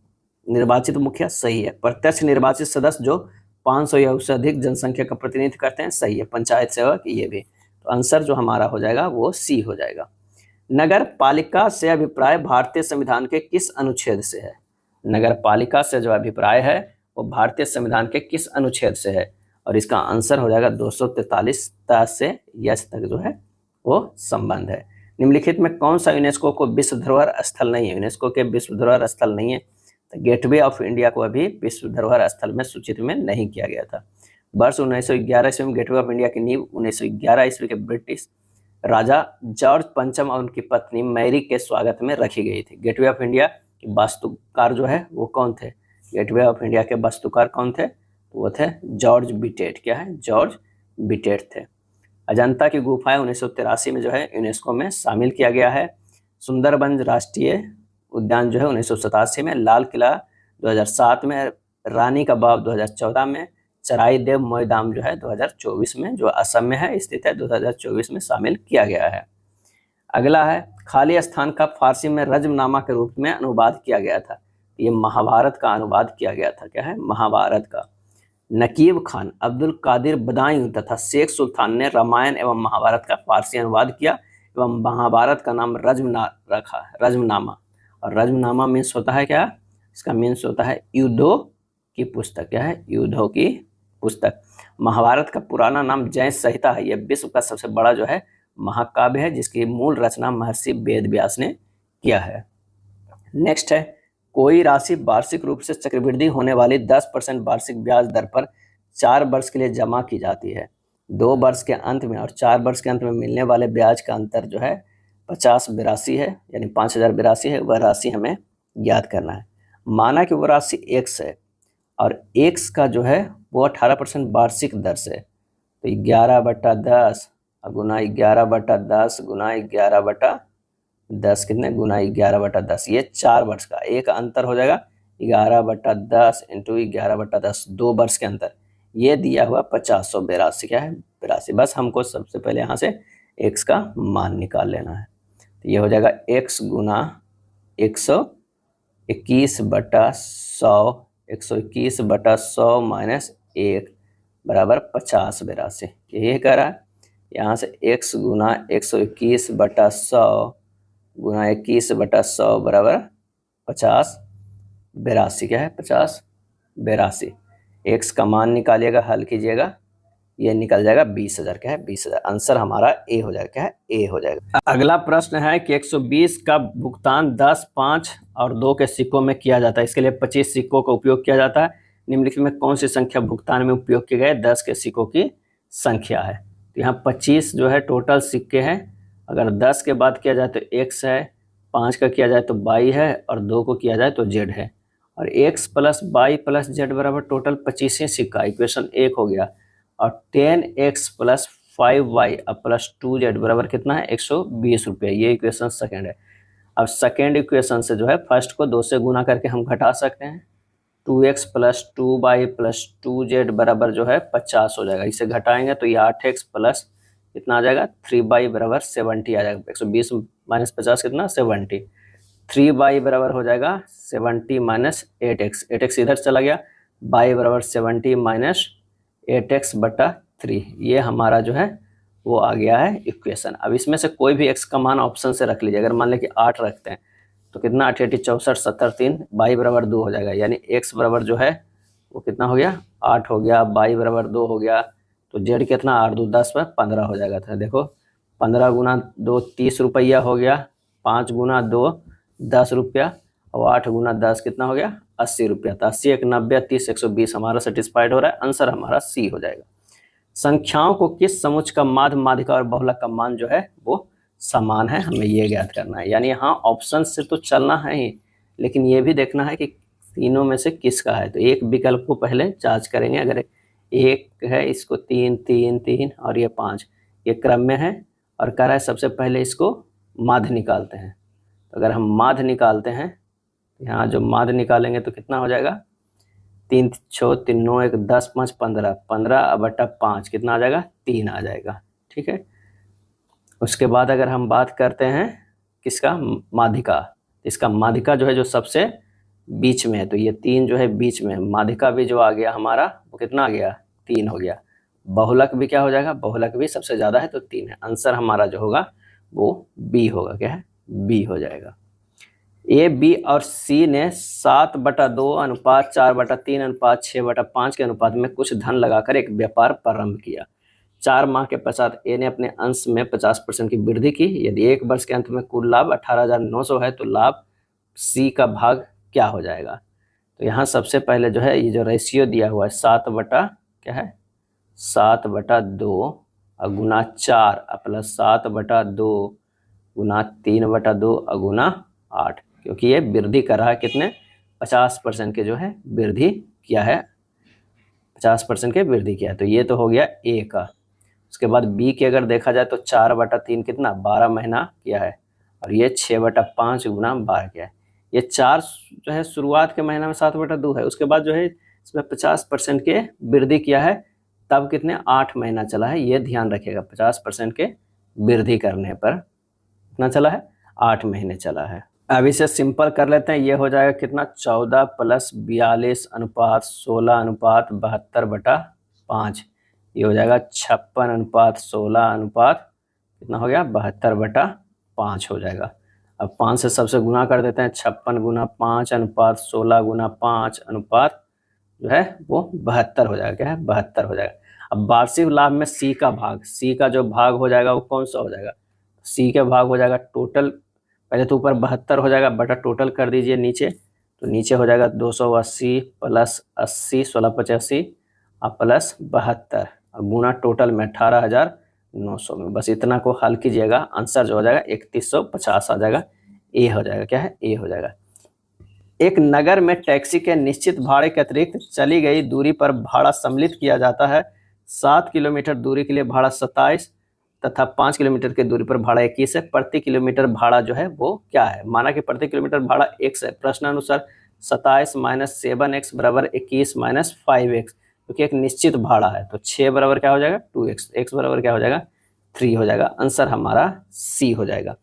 निर्वाचित मुखिया सही है। प्रत्यक्ष निर्वाचित सदस्य जो 500 या उससे अधिक जनसंख्या का प्रतिनिधित्व करते हैं सही है। पंचायत सेवक ये भी। तो आंसर जो हमारा हो जाएगा वो सी हो जाएगा। नगर पालिका से अभिप्राय भारतीय संविधान के किस अनुच्छेद से है? नगर पालिका से जो अभिप्राय है वो भारतीय संविधान के किस अनुच्छेद से है? और इसका आंसर हो जाएगा 243 से यच तक जो है वो संबंध है। निम्नलिखित में कौन सा यूनेस्को को विश्व धरोहर स्थल नहीं है? यूनेस्को के विश्व धरोहर स्थल नहीं है, तो गेटवे ऑफ इंडिया को अभी विश्व धरोहर स्थल में सूचित में नहीं किया गया था। वर्ष 1911 ईस्वी में गेटवे ऑफ इंडिया की नींव 1911 ईस्वी के ब्रिटिश राजा जॉर्ज पंचम और उनकी पत्नी मैरी के स्वागत में रखी गई थी। गेटवे ऑफ इंडिया के वास्तुकार जो है वो कौन थे? गेटवे ऑफ इंडिया के वास्तुकार कौन थे? वो थे जॉर्ज बिटेट। क्या है? जॉर्ज बिटेट थे। अजंता की गुफाएं 1983 में जो है यूनेस्को में शामिल किया गया है। सुंदरबन राष्ट्रीय उद्यान जो है 1987 में, लाल किला 2007 में, रानी का बाग 2014 में, चराई देव मोईदाम जो है 2024 में, जो असम में है स्थित है, 2024 में शामिल किया गया है। अगला है, खाली स्थान का फारसी में रज्मनामा के रूप में अनुवाद किया गया था। ये महाभारत का अनुवाद किया गया था। क्या है? महाभारत का। नकीब खान, अब्दुल कादिर बदायूं तथा शेख सुल्तान ने रामायण एवं महाभारत का फारसी अनुवाद किया एवं महाभारत का नाम रखा रज्मनामा। और रज्मनामा मीन्स होता है क्या? इसका मीन्स होता है युद्धों की पुस्तक। क्या है? युद्धों की पुस्तक। महाभारत का पुराना नाम जय संहिता है। यह विश्व का सबसे बड़ा जो है महाकाव्य है, जिसकी मूल रचना महर्षि वेद व्यास ने किया है। नेक्स्ट है, कोई राशि वार्षिक रूप से चक्रवृद्धि होने वाली 10% वार्षिक ब्याज दर पर 4 वर्ष के लिए जमा की जाती है। 2 वर्ष के अंत में और 4 वर्ष के अंत में मिलने वाले ब्याज का अंतर जो है 5082 है, यानी 5082 है। वह राशि हमें याद करना है। माना कि वह राशि x है और x का जो है वो 18% वार्षिक दर से, तो 11/10 गुना 11/10 गुना 11/10 कितने गुना 11/10, ये 4 वर्ष का एक अंतर हो जाएगा 11/10 इंटू 11/10, 2 वर्ष के अंतर। ये दिया हुआ 5082 क्या है 82। बस हमको सबसे पहले यहाँ से x का मान निकाल लेना है। तो ये हो जाएगा x गुना 121/100 121/100 माइनस 1 बराबर 5082। ये कह रहा है यहाँ से x गुना 121/100 गुना 21/100 बराबर 5082 क्या है 5082। x का मान निकालिएगा, हल कीजिएगा, ये निकल जाएगा 20,000 क्या है 20,000। आंसर हमारा ए हो जाएगा, क्या है ए हो जाएगा। अगला प्रश्न है कि 120 का भुगतान 10, 5 और 2 के सिक्कों में किया जाता है। इसके लिए 25 सिक्कों का उपयोग किया जाता है। निम्नलिखित में कौन सी संख्या भुगतान में उपयोग किए गए 10 के सिक्कों की संख्या है। तो यहाँ 25 जो है टोटल सिक्के हैं। अगर 10 के बाद किया जाए तो x है, 5 का किया जाए तो y है और 2 को किया जाए तो z है। और x plus y plus z बराबर टोटल 25 ही सिक्का, इक्वेशन 1 हो गया। और 10x प्लस 5y अब प्लस 2z बराबर कितना है 120 रुपये, ये इक्वेशन सेकेंड है। अब सेकेंड इक्वेशन से जो है फर्स्ट को 2 से गुना करके हम घटा सकते हैं। 2x plus 2y plus 2z बराबर जो है 50 हो जाएगा। इसे घटाएंगे तो ये 8x प्लस कितना आ जाएगा 3y बराबर 70 आ जाएगा। 120 माइनस 50 कितना 70। 3y बराबर हो जाएगा 70 माइनस 8x, 8x इधर चला गया, y बराबर 70 माइनस 8x/3। ये हमारा जो है वो आ गया है इक्वेशन। अब इसमें से कोई भी x का मान ऑप्शन से रख लीजिए। अगर मान लें कि 8 रखते हैं तो कितना 8 8 64 70 3 y बराबर 2 हो जाएगा। यानी x बराबर जो है वो कितना हो गया 8 हो गया, y बराबर 2 हो गया, तो z कितना 8 2 10 में 15 हो जाएगा। था देखो 15 गुना 2 30 रुपया हो गया, 5 गुना 2 10 रुपया और 8 गुना 10 कितना हो गया 80 रुपया। तो 80 1 90 30 120 हमारा सेटिस्फाइड हो रहा है। आंसर हमारा सी हो जाएगा। संख्याओं को किस समुच्चय का माध्य, माध्यिका और बहुलक का मान जो है वो समान है, हमें ये ज्ञात करना है। यानी यहाँ ऑप्शन से तो चलना है ही, लेकिन ये भी देखना है कि तीनों में से किसका है। तो एक विकल्प को पहले जांच करेंगे। अगर एक है इसको 3 3 3 और ये 5 ये क्रम में है और कह रहा है सबसे पहले इसको माध्य निकालते हैं। तो अगर हम माध्य निकालते हैं यहाँ जो माध्य निकालेंगे तो कितना हो जाएगा 3 6 3 9 1 10 5 15 15/5 कितना आ जाएगा 3 आ जाएगा। ठीक है। उसके बाद अगर हम बात करते हैं किसका माध्यिका, इसका माध्यिका जो है जो सबसे बीच में है, तो ये 3 जो है बीच में है। माध्यिका भी जो आ गया हमारा वो कितना आ गया 3 हो गया। बहुलक भी क्या हो जाएगा, बहुलक भी सबसे ज़्यादा है तो 3 है। आंसर हमारा जो होगा वो बी होगा, क्या है बी हो जाएगा। ए बी और सी ने 7/2 अनुपात 4/3 अनुपात 6/5 के अनुपात में कुछ धन लगाकर एक व्यापार प्रारंभ किया। 4 माह के पश्चात ए ने अपने अंश में 50% की वृद्धि की। यदि 1 वर्ष के अंत में कुल लाभ 18,900 है तो लाभ सी का भाग क्या हो जाएगा। तो यहाँ सबसे पहले जो है ये जो रेशियो दिया हुआ है 7/2 और गुना 4 प्लस 7/2 गुना 3/2 और गुना 8, क्योंकि ये वृद्धि कर रहा है कितने 50% के जो है वृद्धि किया है, 50% के वृद्धि किया है। तो ये तो हो गया ए का। उसके बाद बी की अगर देखा जाए तो 4/3 कितना 12 महीना किया है और ये 6/5 गुना 12 किया है। ये 4 जो है शुरुआत के महीना में 7/2 है। उसके बाद जो है इसमें 50% के वृद्धि किया है, तब कितने 8 महीना चला है। ये ध्यान रखिएगा 50% के वृद्धि करने पर कितना चला है 8 महीने चला है। अब इसे सिंपल कर लेते हैं। ये हो जाएगा कितना 14 प्लस 42 अनुपात 16 अनुपात 72/5। ये हो जाएगा 56 अनुपात 16 अनुपात कितना हो गया 72/5 हो जाएगा। अब 5 से सबसे गुना कर देते हैं। 56 गुना 5 अनुपात 16 गुना 5 अनुपात जो है वो 72 हो जाएगा, क्या है 72 हो जाएगा। अब वार्षिक लाभ में सी का भाग, सी का जो भाग हो जाएगा वो कौन सा हो जाएगा, सी का भाग हो जाएगा टोटल, पहले तो ऊपर 72 हो जाएगा बटा टोटल कर दीजिए नीचे, तो नीचे हो जाएगा 280 प्लस 80 16 85 और प्लस 72 और गुना टोटल में 18,900 में। बस इतना को हल कीजिएगा, आंसर जो हो जाएगा 3150 आ जाएगा। ए हो जाएगा, क्या है ए हो जाएगा। एक नगर में टैक्सी के निश्चित भाड़े के अतिरिक्त चली गई दूरी पर भाड़ा सम्मिलित किया जाता है। 7 किलोमीटर दूरी के लिए भाड़ा 27 तथा 5 किलोमीटर की दूरी पर भाड़ा 21 है। प्रति किलोमीटर भाड़ा जो है वो क्या है? माना कि प्रति किलोमीटर भाड़ा x है। प्रश्नानुसार 27 माइनस 7x बराबर 21 माइनस 5x, क्योंकि एक निश्चित भाड़ा है तो 6 बराबर क्या हो जाएगा 2x, x बराबर क्या हो जाएगा 3 हो जाएगा। आंसर हमारा सी हो जाएगा।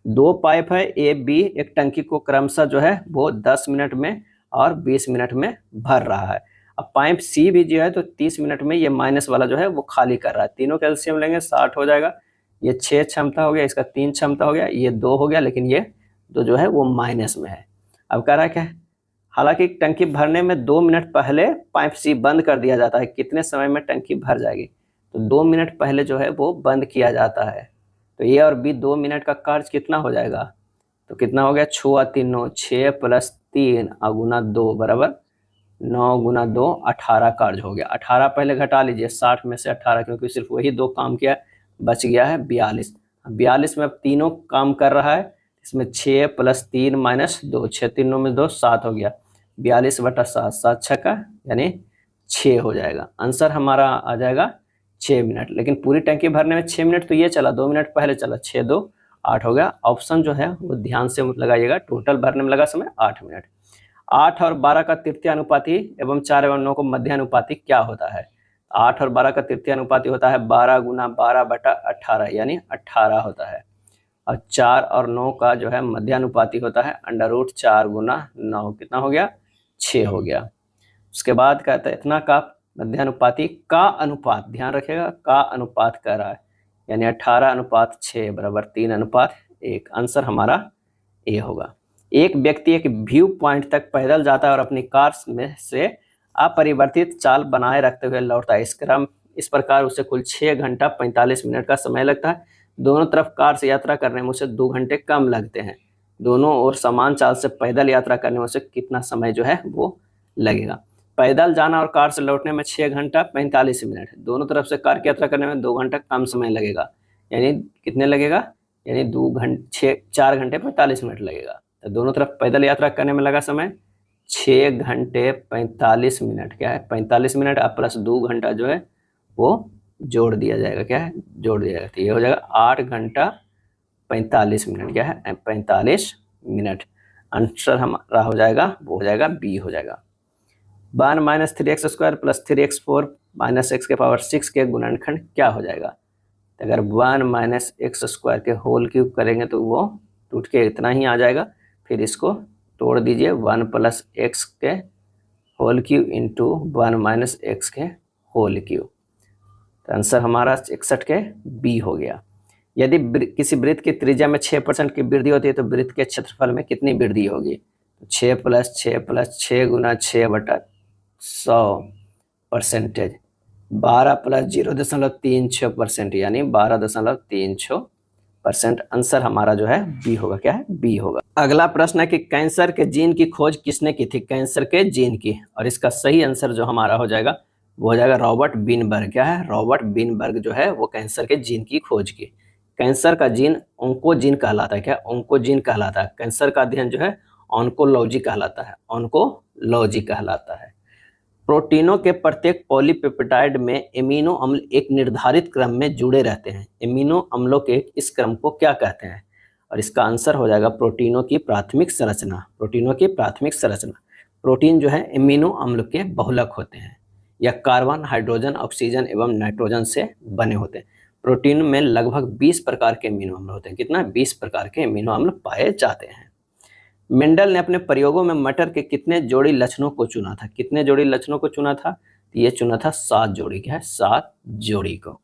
दो पाइप है ए बी, एक टंकी को क्रमशः जो है वो 10 मिनट में और 20 मिनट में भर रहा है। अब पाइप सी भी जो है तो 30 मिनट में ये माइनस वाला जो है वो खाली कर रहा है। तीनों का एलसीएम लेंगे 60 हो जाएगा। ये 6 क्षमता हो गया, इसका 3 क्षमता हो गया, ये 2 हो गया, लेकिन ये 2 जो है वो माइनस में है। अब कह रहा है क्या? हालांकि टंकी भरने में 2 मिनट पहले पाइप सी बंद कर दिया जाता है। कितने समय में टंकी भर जाएगी? तो 2 मिनट पहले जो है वो बंद किया जाता है। तो ए और बी 2 मिनट का कार्य कितना हो जाएगा? तो कितना हो गया 6 3 9, 6 प्लस 3 गुना 2 बराबर 9 गुना 2 18 कार्य हो गया। 18 पहले घटा लीजिए 60 में से 18, क्योंकि सिर्फ वही 2 काम किया, बच गया है 42। 42 में अब तीनों काम कर रहा है, इसमें 6 प्लस 3 माइनस 2, 6 3 में 2 7 हो गया। 42 बटा 7, 7 6 का यानी 6 हो जाएगा। आंसर हमारा आ जाएगा 6 मिनट। लेकिन पूरी टंकी भरने में 6 मिनट तो ये चला, 2 मिनट पहले चला, 6 2 8 हो गया। ऑप्शन जो है वो ध्यान से लगाइएगा। टोटल भरने में लगा समय 8 मिनट। 8 और 12 का तृतीय अनुपाती एवं 4 एवं 9 को मध्य अनुपाती क्या होता है? 8 और 12 का तृतीय अनुपाती होता है 12 गुना 12 बटा 18 यानी 18 होता है। और 4 और 9 का जो है मध्यानुपाती होता है √4 गुना 9, कितना हो गया 6 हो गया। उसके बाद कहता है इतना का मध्यानुपाती का अनुपात, ध्यान रखिएगा का अनुपात कर रहा है, यानी 18:6 बराबर 3:1। आंसर हमारा ए होगा। एक व्यक्ति एक व्यू पॉइंट तक पैदल जाता है और अपनी कार में से अपरिवर्तित चाल बनाए रखते हुए लौटता है। इस प्रकार उसे कुल 6 घंटा 45 मिनट का समय लगता है। दोनों तरफ कार से यात्रा करने में उसे 2 घंटे कम लगते हैं। दोनों ओर समान चाल से पैदल यात्रा करने में उसे कितना समय जो है वो लगेगा? पैदल जाना और कार से लौटने में 6 घंटा 45 मिनट, दोनों तरफ से कार की यात्रा करने में 2 घंटा कम समय लगेगा, यानी कितने लगेगा? यानी 4 घंटे 45 मिनट लगेगा। तो दोनों तरफ पैदल यात्रा करने में लगा समय 6 घंटे 45 मिनट, क्या है 45 मिनट और प्लस 2 घंटा जो है वो जोड़ दिया जाएगा, क्या है जोड़ दिया जाएगा। तो ये हो जाएगा 8 घंटा 45 मिनट, क्या है 45 मिनट। आंसर हमारा हो जाएगा वो हो जाएगा बी हो जाएगा। 1 minus 3x² plus 3x4 minus x के पावर 6 के गुणनखंड क्या हो जाएगा? तो अगर 1 माइनस x² के होल क्यूब करेंगे तो वो टूट के इतना ही आ जाएगा। फिर इसको तोड़ दीजिए 1 प्लस x के whole cube into 1 minus x के होल क्यूब। तो आंसर हमारा 61 के बी हो गया। यदि किसी वृत्त की त्रिज्या में 6% की वृद्धि होती है तो वृत्त के क्षेत्रफल में कितनी वृद्धि होगी? 6 प्लस 6 गुना 6 बटा 100%, 12 प्लस 0.36% यानी 12.36%। आंसर हमारा जो है बी होगा, क्या है बी होगा। अगला प्रश्न है कि कैंसर के जीन की खोज किसने की थी? कैंसर के जीन की, और इसका सही आंसर जो हमारा हो जाएगा वो हो जाएगा रॉबर्ट बिनबर्ग। क्या है? रॉबर्ट बिनबर्ग जो है वो कैंसर के जीन की खोज की। कैंसर का जीन ऑन्कोजीन कहलाता है, क्या ऑन्कोजीन कहलाता है। कैंसर का अध्ययन जो है ऑन्कोलॉजी कहलाता है, ऑन्कोलॉजी कहलाता है। प्रोटीनों के प्रत्येक पॉलीपेप्टाइड में एमिनो अम्ल एक निर्धारित क्रम में जुड़े रहते हैं। एमिनो अम्लों के इस क्रम को क्या कहते हैं? और इसका आंसर हो जाएगा प्रोटीनों की प्राथमिक संरचना। प्रोटीनों की प्राथमिक संरचना। प्रोटीन जो है एमिनो अम्ल के बहुलक होते हैं, यह कार्बन, हाइड्रोजन, ऑक्सीजन एवं नाइट्रोजन से बने होते हैं। प्रोटीन में लगभग 20 प्रकार के एमिनो अम्ल होते हैं। कितना? 20 प्रकार के एमिनो अम्ल पाए जाते हैं। मेंडल ने अपने प्रयोगों में मटर के कितने जोड़ी लक्षणों को चुना था? कितने जोड़ी लक्षणों को चुना था? तो ये चुना था 7 जोड़ी। क्या है? 7 जोड़ी को।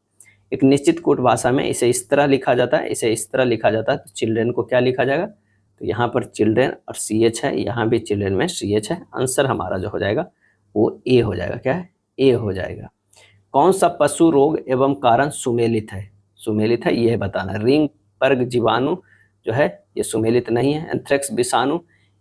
एक निश्चित कूट भाषा में इसे इस तरह लिखा जाता है, इसे इस तरह लिखा जाता है। तो चिल्ड्रेन को क्या लिखा जाएगा? तो यहाँ पर चिल्ड्रेन और CH है, यहाँ भी चिल्ड्रेन में CH है। आंसर हमारा जो हो जाएगा वो ए हो जाएगा। क्या है? ए हो जाएगा। कौन सा पशु रोग एवं कारण सुमेलित है? सुमेलित है यह बताना। रिंग पर्ग जीवाणु जो है ये सुमेलित नहीं है। एंथ्रेक्स विषाणु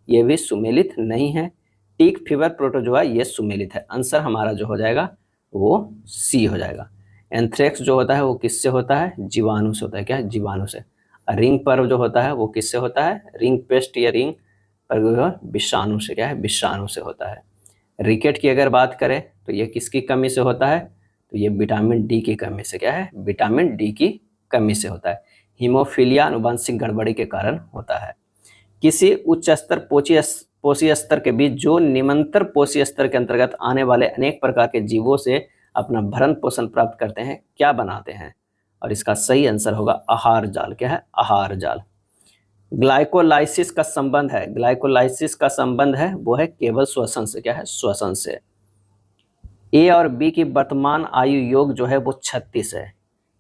ये भी सुमेलित नहीं है। टिक फीवर प्रोटोजोआ ये सुमेलित है। आंसर हमारा जो हो जाएगा वो सी हो जाएगा। एंथ्रेक्स जो होता है वो किससे होता है? जीवाणु से होता है। क्या है? जीवाणु से। रिंग पर्व जो होता है वो किससे होता है? रिंग पेस्ट या रिंग पर्व विषाणु से। क्या है? विषाणु से होता है। रिकेट की अगर बात करें तो ये किसकी कमी से होता है? तो ये विटामिन डी की कमी से। क्या है? विटामिन डी की कमी से होता है। हीमोफीलिया आनुवंशिक गड़बड़ी के कारण होता है। किसी उच्च स्तर पोषी स्तर के बीच जो निम्नतर पोषी स्तर के अंतर्गत आने वाले अनेक प्रकार के जीवों से अपना भरण पोषण प्राप्त करते हैं, क्या बनाते हैं? और इसका सही आंसर होगा आहार जाल। क्या है? आहार जाल। ग्लाइकोलाइसिस का संबंध है, ग्लाइकोलाइसिस का संबंध है वो है केवल श्वसन से। क्या है? श्वसन से। ए और बी की वर्तमान आयु योग जो है वो 36 है।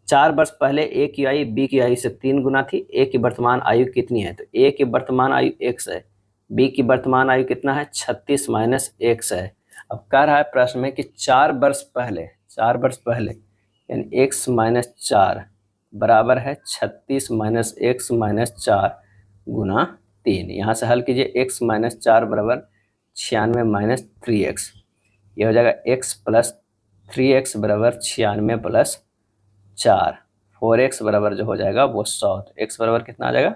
4 वर्ष पहले ए की आयु बी की आयु से 3 गुना थी। ए की वर्तमान आयु कितनी है? तो ए की वर्तमान आयु x है, बी की वर्तमान आयु कितना है? 36 माइनस x है। अब कह रहा है प्रश्न में कि 4 वर्ष पहले यानी x माइनस 4 बराबर है 36 माइनस x माइनस 4 गुना 3। यहाँ से हल कीजिए, x माइनस 4 बराबर 96 माइनस 3x, ये हो जाएगा x प्लस 3x बराबर 96 प्लस 4, 4x बराबर जो हो जाएगा वो 100। तो x बराबर कितना आ जाएगा?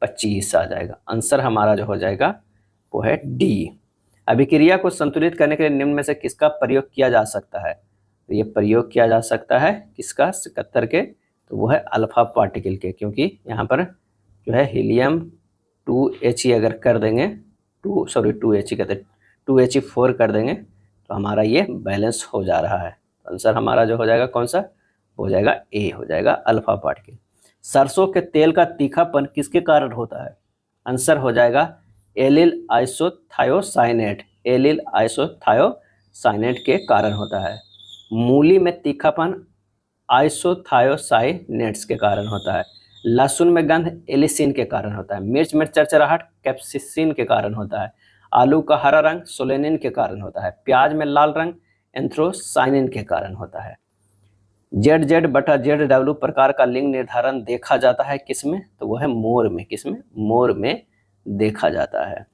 25 आ जाएगा। आंसर हमारा जो हो जाएगा वो है डी। अभिक्रिया को संतुलित करने के लिए निम्न में से किसका प्रयोग किया जा सकता है? तो ये प्रयोग किया जा सकता है किसका? 77 के, तो वो है अल्फा पार्टिकल के, क्योंकि यहाँ पर जो है हीलियम 2He अगर कर देंगे 2He कहते 2He4 कर देंगे तो हमारा ये बैलेंस हो जा रहा है। आंसर हमारा जो हो जाएगा कौन सा? हो जाएगा ए, हो जाएगा अल्फा पार्टिकल। सरसों के तेल का तीखापन किसके कारण होता है? आंसर हो जाएगा एलिल आइसोथायोसाइनेट, एलिल आइसोथायोसाइनेट के कारण होता है। मूली में तीखापन आइसोथायोसाइनेट्स के कारण होता है। लहसुन में गंध एलिसिन के कारण होता है। मिर्च में चरचराहट कैप्सिसिन के कारण होता है। आलू का हरा रंग सोलेनिन के कारण होता है। प्याज में लाल रंग एंथ्रोसाइनिन के कारण होता है। ZZ/ZW प्रकार का लिंग निर्धारण देखा जाता है किसमें? तो वो है मोर में। किसमें? मोर में देखा जाता है।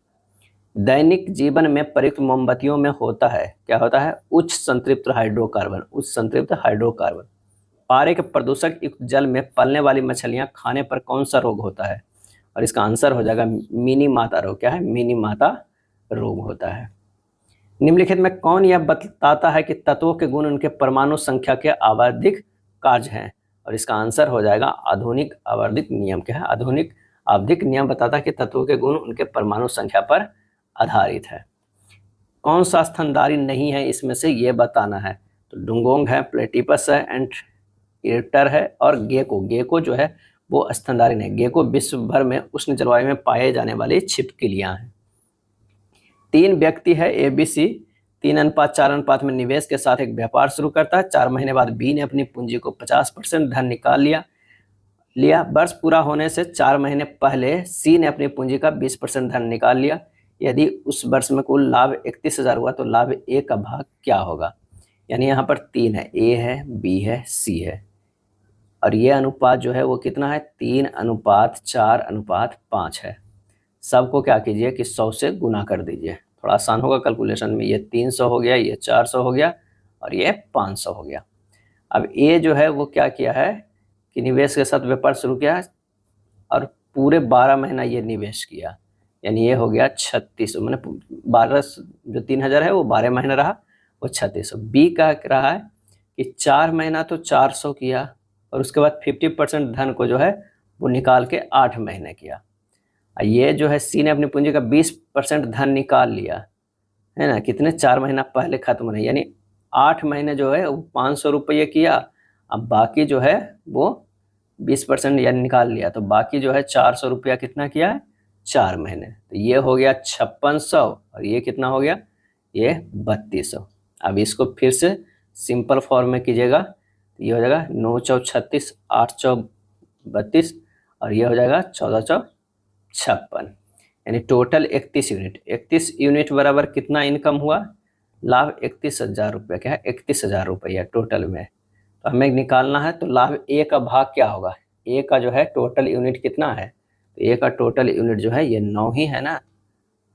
दैनिक जीवन में प्रयुक्त मोमबत्तियों में होता है, क्या होता है? उच्च संतृप्त हाइड्रोकार्बन, उच्च संतृप्त हाइड्रोकार्बन। पारे के प्रदूषक युक्त जल में पलने वाली मछलियां खाने पर कौन सा रोग होता है? और इसका आंसर हो जाएगा मिनी माता रोग। क्या है? मिनी माता रोग होता है। निम्नलिखित में कौन यह बताता है कि तत्वों के गुण उनके परमाणु संख्या के आवधिक कार्य हैं? और इसका आंसर हो जाएगा आधुनिक आवर्धिक नियम। क्या है? आधुनिक आवधिक नियम बताता है कि तत्वों के गुण उनके परमाणु संख्या पर आधारित है। कौन सा स्तनधारी नहीं है इसमें से ये बताना है? तो डुंगोंग है, प्लेटिपस है, एंटीटर है और गेको। गेको जो है वो स्तनधारी नहीं। गेको विश्व भर में उष्ण जलवायु में पाए जाने वाली छिपकलियां हैं। 3 व्यक्ति है ABC, 3:4 में निवेश के साथ एक व्यापार शुरू करता है। 4 महीने बाद बी ने अपनी पूंजी को 50% धन निकाल लिया। वर्ष पूरा होने से 4 महीने पहले सी ने अपनी पूंजी का 20% धन निकाल लिया। यदि उस वर्ष में कुल लाभ 31,000 हुआ तो लाभ ए का भाग क्या होगा? यानी यहाँ पर 3 है, ए है, बी है, सी है, और ये अनुपात जो है वो कितना है? 3:4:5 है। सबको क्या कीजिए कि 100 से गुना कर दीजिए, थोड़ा आसान होगा कैलकुलेशन में। ये 300 हो गया, ये 400 हो गया और ये 500 हो गया। अब ए जो है वो क्या किया है कि निवेश के साथ व्यापार शुरू किया है और पूरे 12 महीना ये निवेश किया, यानी ये हो गया 3600। मैंने 12 जो 3000 है वो 12 महीना रहा, वो 3600। बी का रहा है कि 4 महीना तो 400 किया और उसके बाद 50% धन को जो है वो निकाल के 8 महीने किया। ये जो है सी ने अपनी पूंजी का 20% धन निकाल लिया है ना, कितने? 4 महीना पहले खत्म होने, यानी 8 महीने जो है वो 500 रुपये किया। अब बाकी जो है वो 20% यानी निकाल लिया, तो बाकी जो है 400 रुपया कितना किया है? 4 महीने। तो ये हो गया 5600 और ये कितना हो गया? ये 3200। अब इसको फिर से सिंपल फॉर्म में कीजिएगा तो ये हो जाएगा 9 चौक 36, 8 चौक 32 और ये हो जाएगा 14 चौक 56, यानी टोटल 31 यूनिट। 31 यूनिट बराबर कितना इनकम हुआ? लाभ 31,000 रुपये। क्या है? 31,000 रुपया टोटल में। तो हमें निकालना है तो लाभ ए का भाग क्या होगा? ए का जो है टोटल यूनिट कितना है? तो ए का टोटल यूनिट जो है ये 9 ही है ना,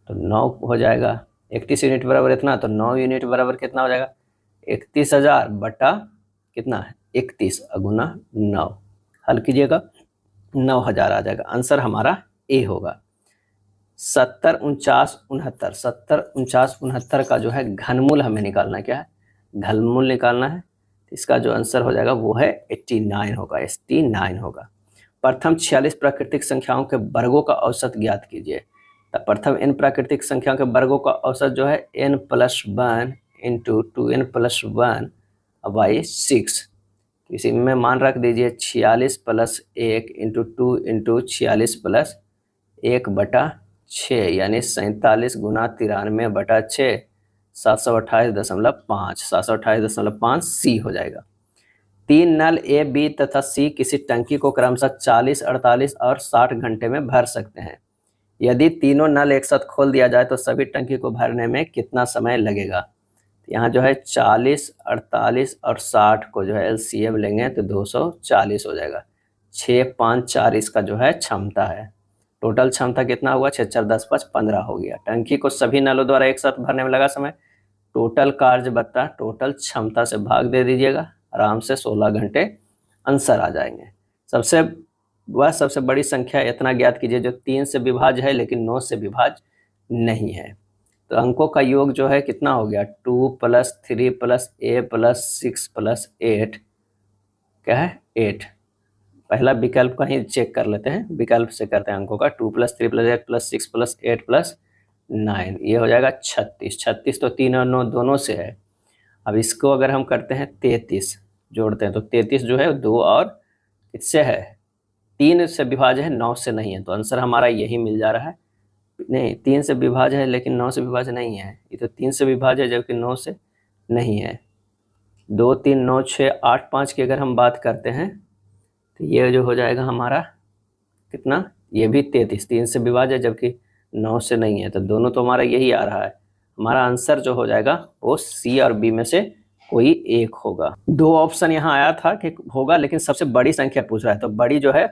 तो 9 हो जाएगा। 31 यूनिट बराबर इतना, तो 9 यूनिट बराबर कितना हो जाएगा? 31,000 बटा कितना है? 31 गुना 9, हल कीजिएगा 9,000 आ जाएगा। आंसर हमारा ए होगा। 70, 49, 69, 70, 49, 69 का जो है घनमूल हमें निकालना है। क्या है? घनमूल निकालना है। इसका जो आंसर हो जाएगा वो है 89 होगा, 89 होगा। प्रथम 46 प्राकृतिक संख्याओं के वर्गों का औसत ज्ञात कीजिए। तो प्रथम n प्राकृतिक संख्याओं के वर्गों का औसत जो है n+1 इंटू 2n+1 बाई 6। इसी में मान रख दीजिए 46 + 1 इंटू 2 इंटू 46 + 1/6 यानी 47 गुना 93/6 728.5 728.5 सी हो जाएगा। 3 नल ए, बी तथा सी किसी टंकी को क्रमशः 40, 48 और 60 घंटे में भर सकते हैं। यदि तीनों नल एक साथ खोल दिया जाए तो सभी टंकी को भरने में कितना समय लगेगा। यहाँ जो है 40, 48 और 60 को जो है एलसीएम लेंगे तो 240 हो जाएगा। 6, 5, 4 इसका जो है क्षमता है। टोटल क्षमता कितना हुआ, 6, 4, 10, 5, 15 हो गया। टंकी को सभी नलों द्वारा एक साथ भरने में लगा समय, टोटल कार्य बता टोटल क्षमता से भाग दे दीजिएगा, आराम से 16 घंटे आंसर आ जाएंगे। सबसे बड़ी संख्या इतना ज्ञात कीजिए जो 3 से विभाज्य है लेकिन 9 से विभाज्य नहीं है। तो अंकों का योग जो है कितना हो गया, 2 + 3 + a + 6 + 8 क्या है 8। पहला विकल्प का ही चेक कर लेते हैं, विकल्प से करते हैं अंकों का। 2 + 3 + 8 + 6 + 8 + 9 ये हो जाएगा 36। 36 तो 3 और 9 दोनों से है। अब इसको अगर हम करते हैं 33 जोड़ते हैं तो 33 जो है 2 और किससे है 3 से विभाज्य है, 9 से नहीं है। तो आंसर हमारा यही मिल जा रहा है। नहीं 3 से विभाज्य है लेकिन 9 से विभाज्य नहीं है। ये तो 3 से विभाज्य है जबकि 9 से नहीं है। 2, 3, 9, 6, 8, 5 की अगर हम बात करते हैं तो ये जो हो जाएगा हमारा कितना, ये भी 33 3 से विभाज्य है जबकि 9 से नहीं है। तो दोनों तो हमारा यही आ रहा है। हमारा आंसर जो हो जाएगा वो सी और बी में से कोई एक होगा। 2 ऑप्शन यहाँ आया था कि होगा लेकिन सबसे बड़ी संख्या पूछ रहा है, तो बड़ी जो है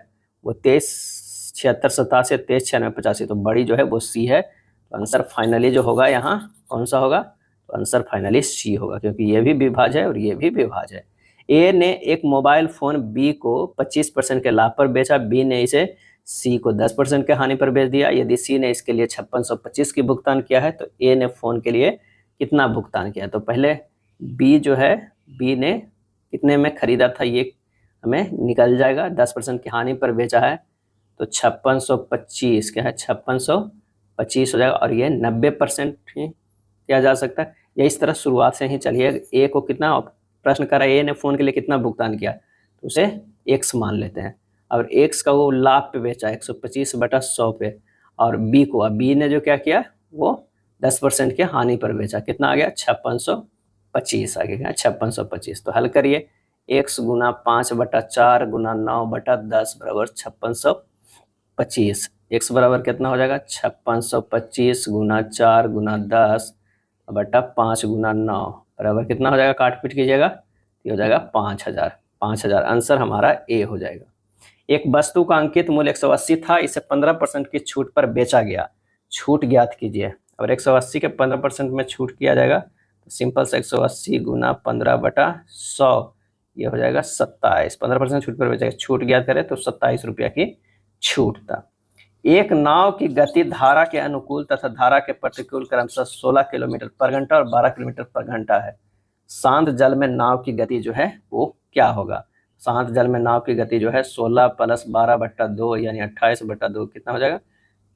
वो 23, 76, 87, 23, 96, 85, तो बड़ी जो है वो सी है। तो आंसर फाइनली जो होगा यहाँ कौन सा होगा, तो आंसर फाइनली सी होगा क्योंकि ये भी विभाज्य है और ये भी विभाज्य है। ए ने एक मोबाइल फोन बी को 25% के लाभ पर बेचा, बी ने इसे सी को 10% के हानि पर बेच दिया। यदि सी ने इसके लिए 5625 की भुगतान किया है तो ए ने फोन के लिए कितना भुगतान किया। तो पहले बी जो है, बी ने कितने में खरीदा था ये हमें निकल जाएगा। 10% की हानि पर बेचा है तो 5625 क्या है 5625 हो जाएगा और ये 90% ही किया जा सकता है। या इस तरह शुरुआत से ही चलिए, ए को कितना प्रश्न करा, ए ने फोन के लिए कितना भुगतान किया तो उसे एक्स मान लेते हैं। और एक्स का वो लाभ पे बेचा 125/100 पे, और बी को, अब बी ने जो क्या किया वो 10% के हानि पर बेचा, कितना आ गया 5625 आ गया 5625। तो हल करिए, x गुना 5/4 गुना 9/10 बराबर 5625। x बराबर कितना हो जाएगा 5625 गुना 4 गुना 10/5 गुना 9 बराबर कितना हो जाएगा, काट पीट कीजिएगा, ये हो जाएगा 5000। 5000 आंसर हमारा ए हो जाएगा। एक वस्तु का अंकित मूल्य 180 था, इसे 15% की छूट पर बेचा गया, छूट ज्ञात कीजिए। और 180 के 15% में छूट किया जाएगा तो सिंपल से 180 गुना 15/100 ये हो जाएगा 27। 15% छूट पर बेचा गया, छूट ज्ञात करें तो 27 रुपया की छूट था। एक नाव की गति धारा के अनुकूल तथा धारा के प्रतिकूल क्रमशः 16 किलोमीटर पर घंटा और 12 किलोमीटर पर घंटा है। शांत जल में नाव की गति जो है वो क्या होगा। शांत जल में नाव की गति जो है 16 + 12/2 यानी 28/2 कितना हो जाएगा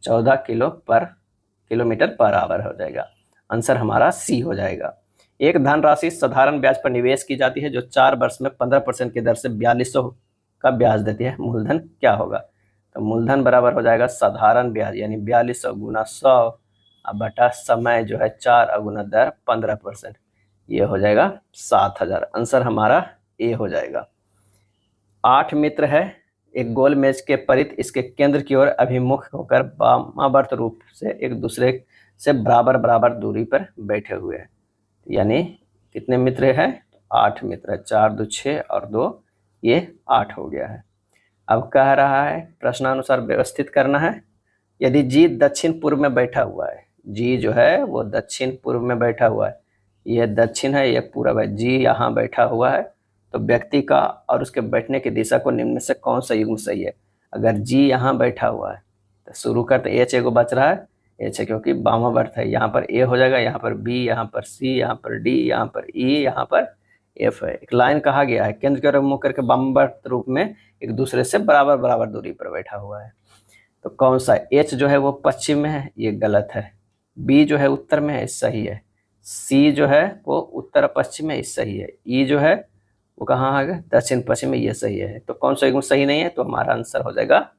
14 किलोमीटर पर आवर हो जाएगा। आंसर हमारा सी हो जाएगा। एक धनराशि साधारण ब्याज पर निवेश की जाती है जो 4 वर्ष में 15% की दर से 4200 का ब्याज देती है, मूलधन क्या होगा। तो मूलधन बराबर हो जाएगा साधारण ब्याज यानी 4200 गुना 100 बटा समय जो है 4 गुना दर 15%, ये हो जाएगा 7000। आंसर हमारा ए हो जाएगा। 8 मित्र है, एक गोल मेज के परित इसके केंद्र की ओर अभिमुख होकर वामावर्त रूप से एक दूसरे से बराबर बराबर दूरी पर बैठे हुए हैं। यानी कितने मित्र है 8 मित्र है, 4 2 6 और 2 ये 8 हो गया है। अब कह रहा है प्रश्नानुसार व्यवस्थित करना है। यदि जी दक्षिण पूर्व में बैठा हुआ है, जी जो है वो दक्षिण पूर्व में बैठा हुआ है, ये दक्षिण है ये पूर्व है, जी यहाँ बैठा हुआ है, तो व्यक्ति का और उसके बैठने की दिशा को निम्न में से कौन सा युग्म सही है। अगर जी यहाँ बैठा हुआ है तो शुरू करते एच एगो बच रहा है, एच है क्योंकि वामावर्त है, यहाँ पर ए हो जाएगा, यहाँ पर बी, यहाँ पर सी, यहाँ पर डी, यहाँ पर ई, यहाँ पर एफ है। एक लाइन कहा गया है केंद्र की ओर मुख करके वामवर्त रूप में एक दूसरे से बराबर बराबर दूरी पर बैठा हुआ है। तो कौन सा, एच जो है वो पश्चिम में है, ये गलत है। बी जो है उत्तर में है, सही है। सी जो है वो उत्तर पश्चिम में, सही है। ई जो है वो कहाँ आ गया, दक्षिण पश्चिम में, ये सही है। तो कौन सा एकदम सही नहीं है, तो हमारा आंसर हो जाएगा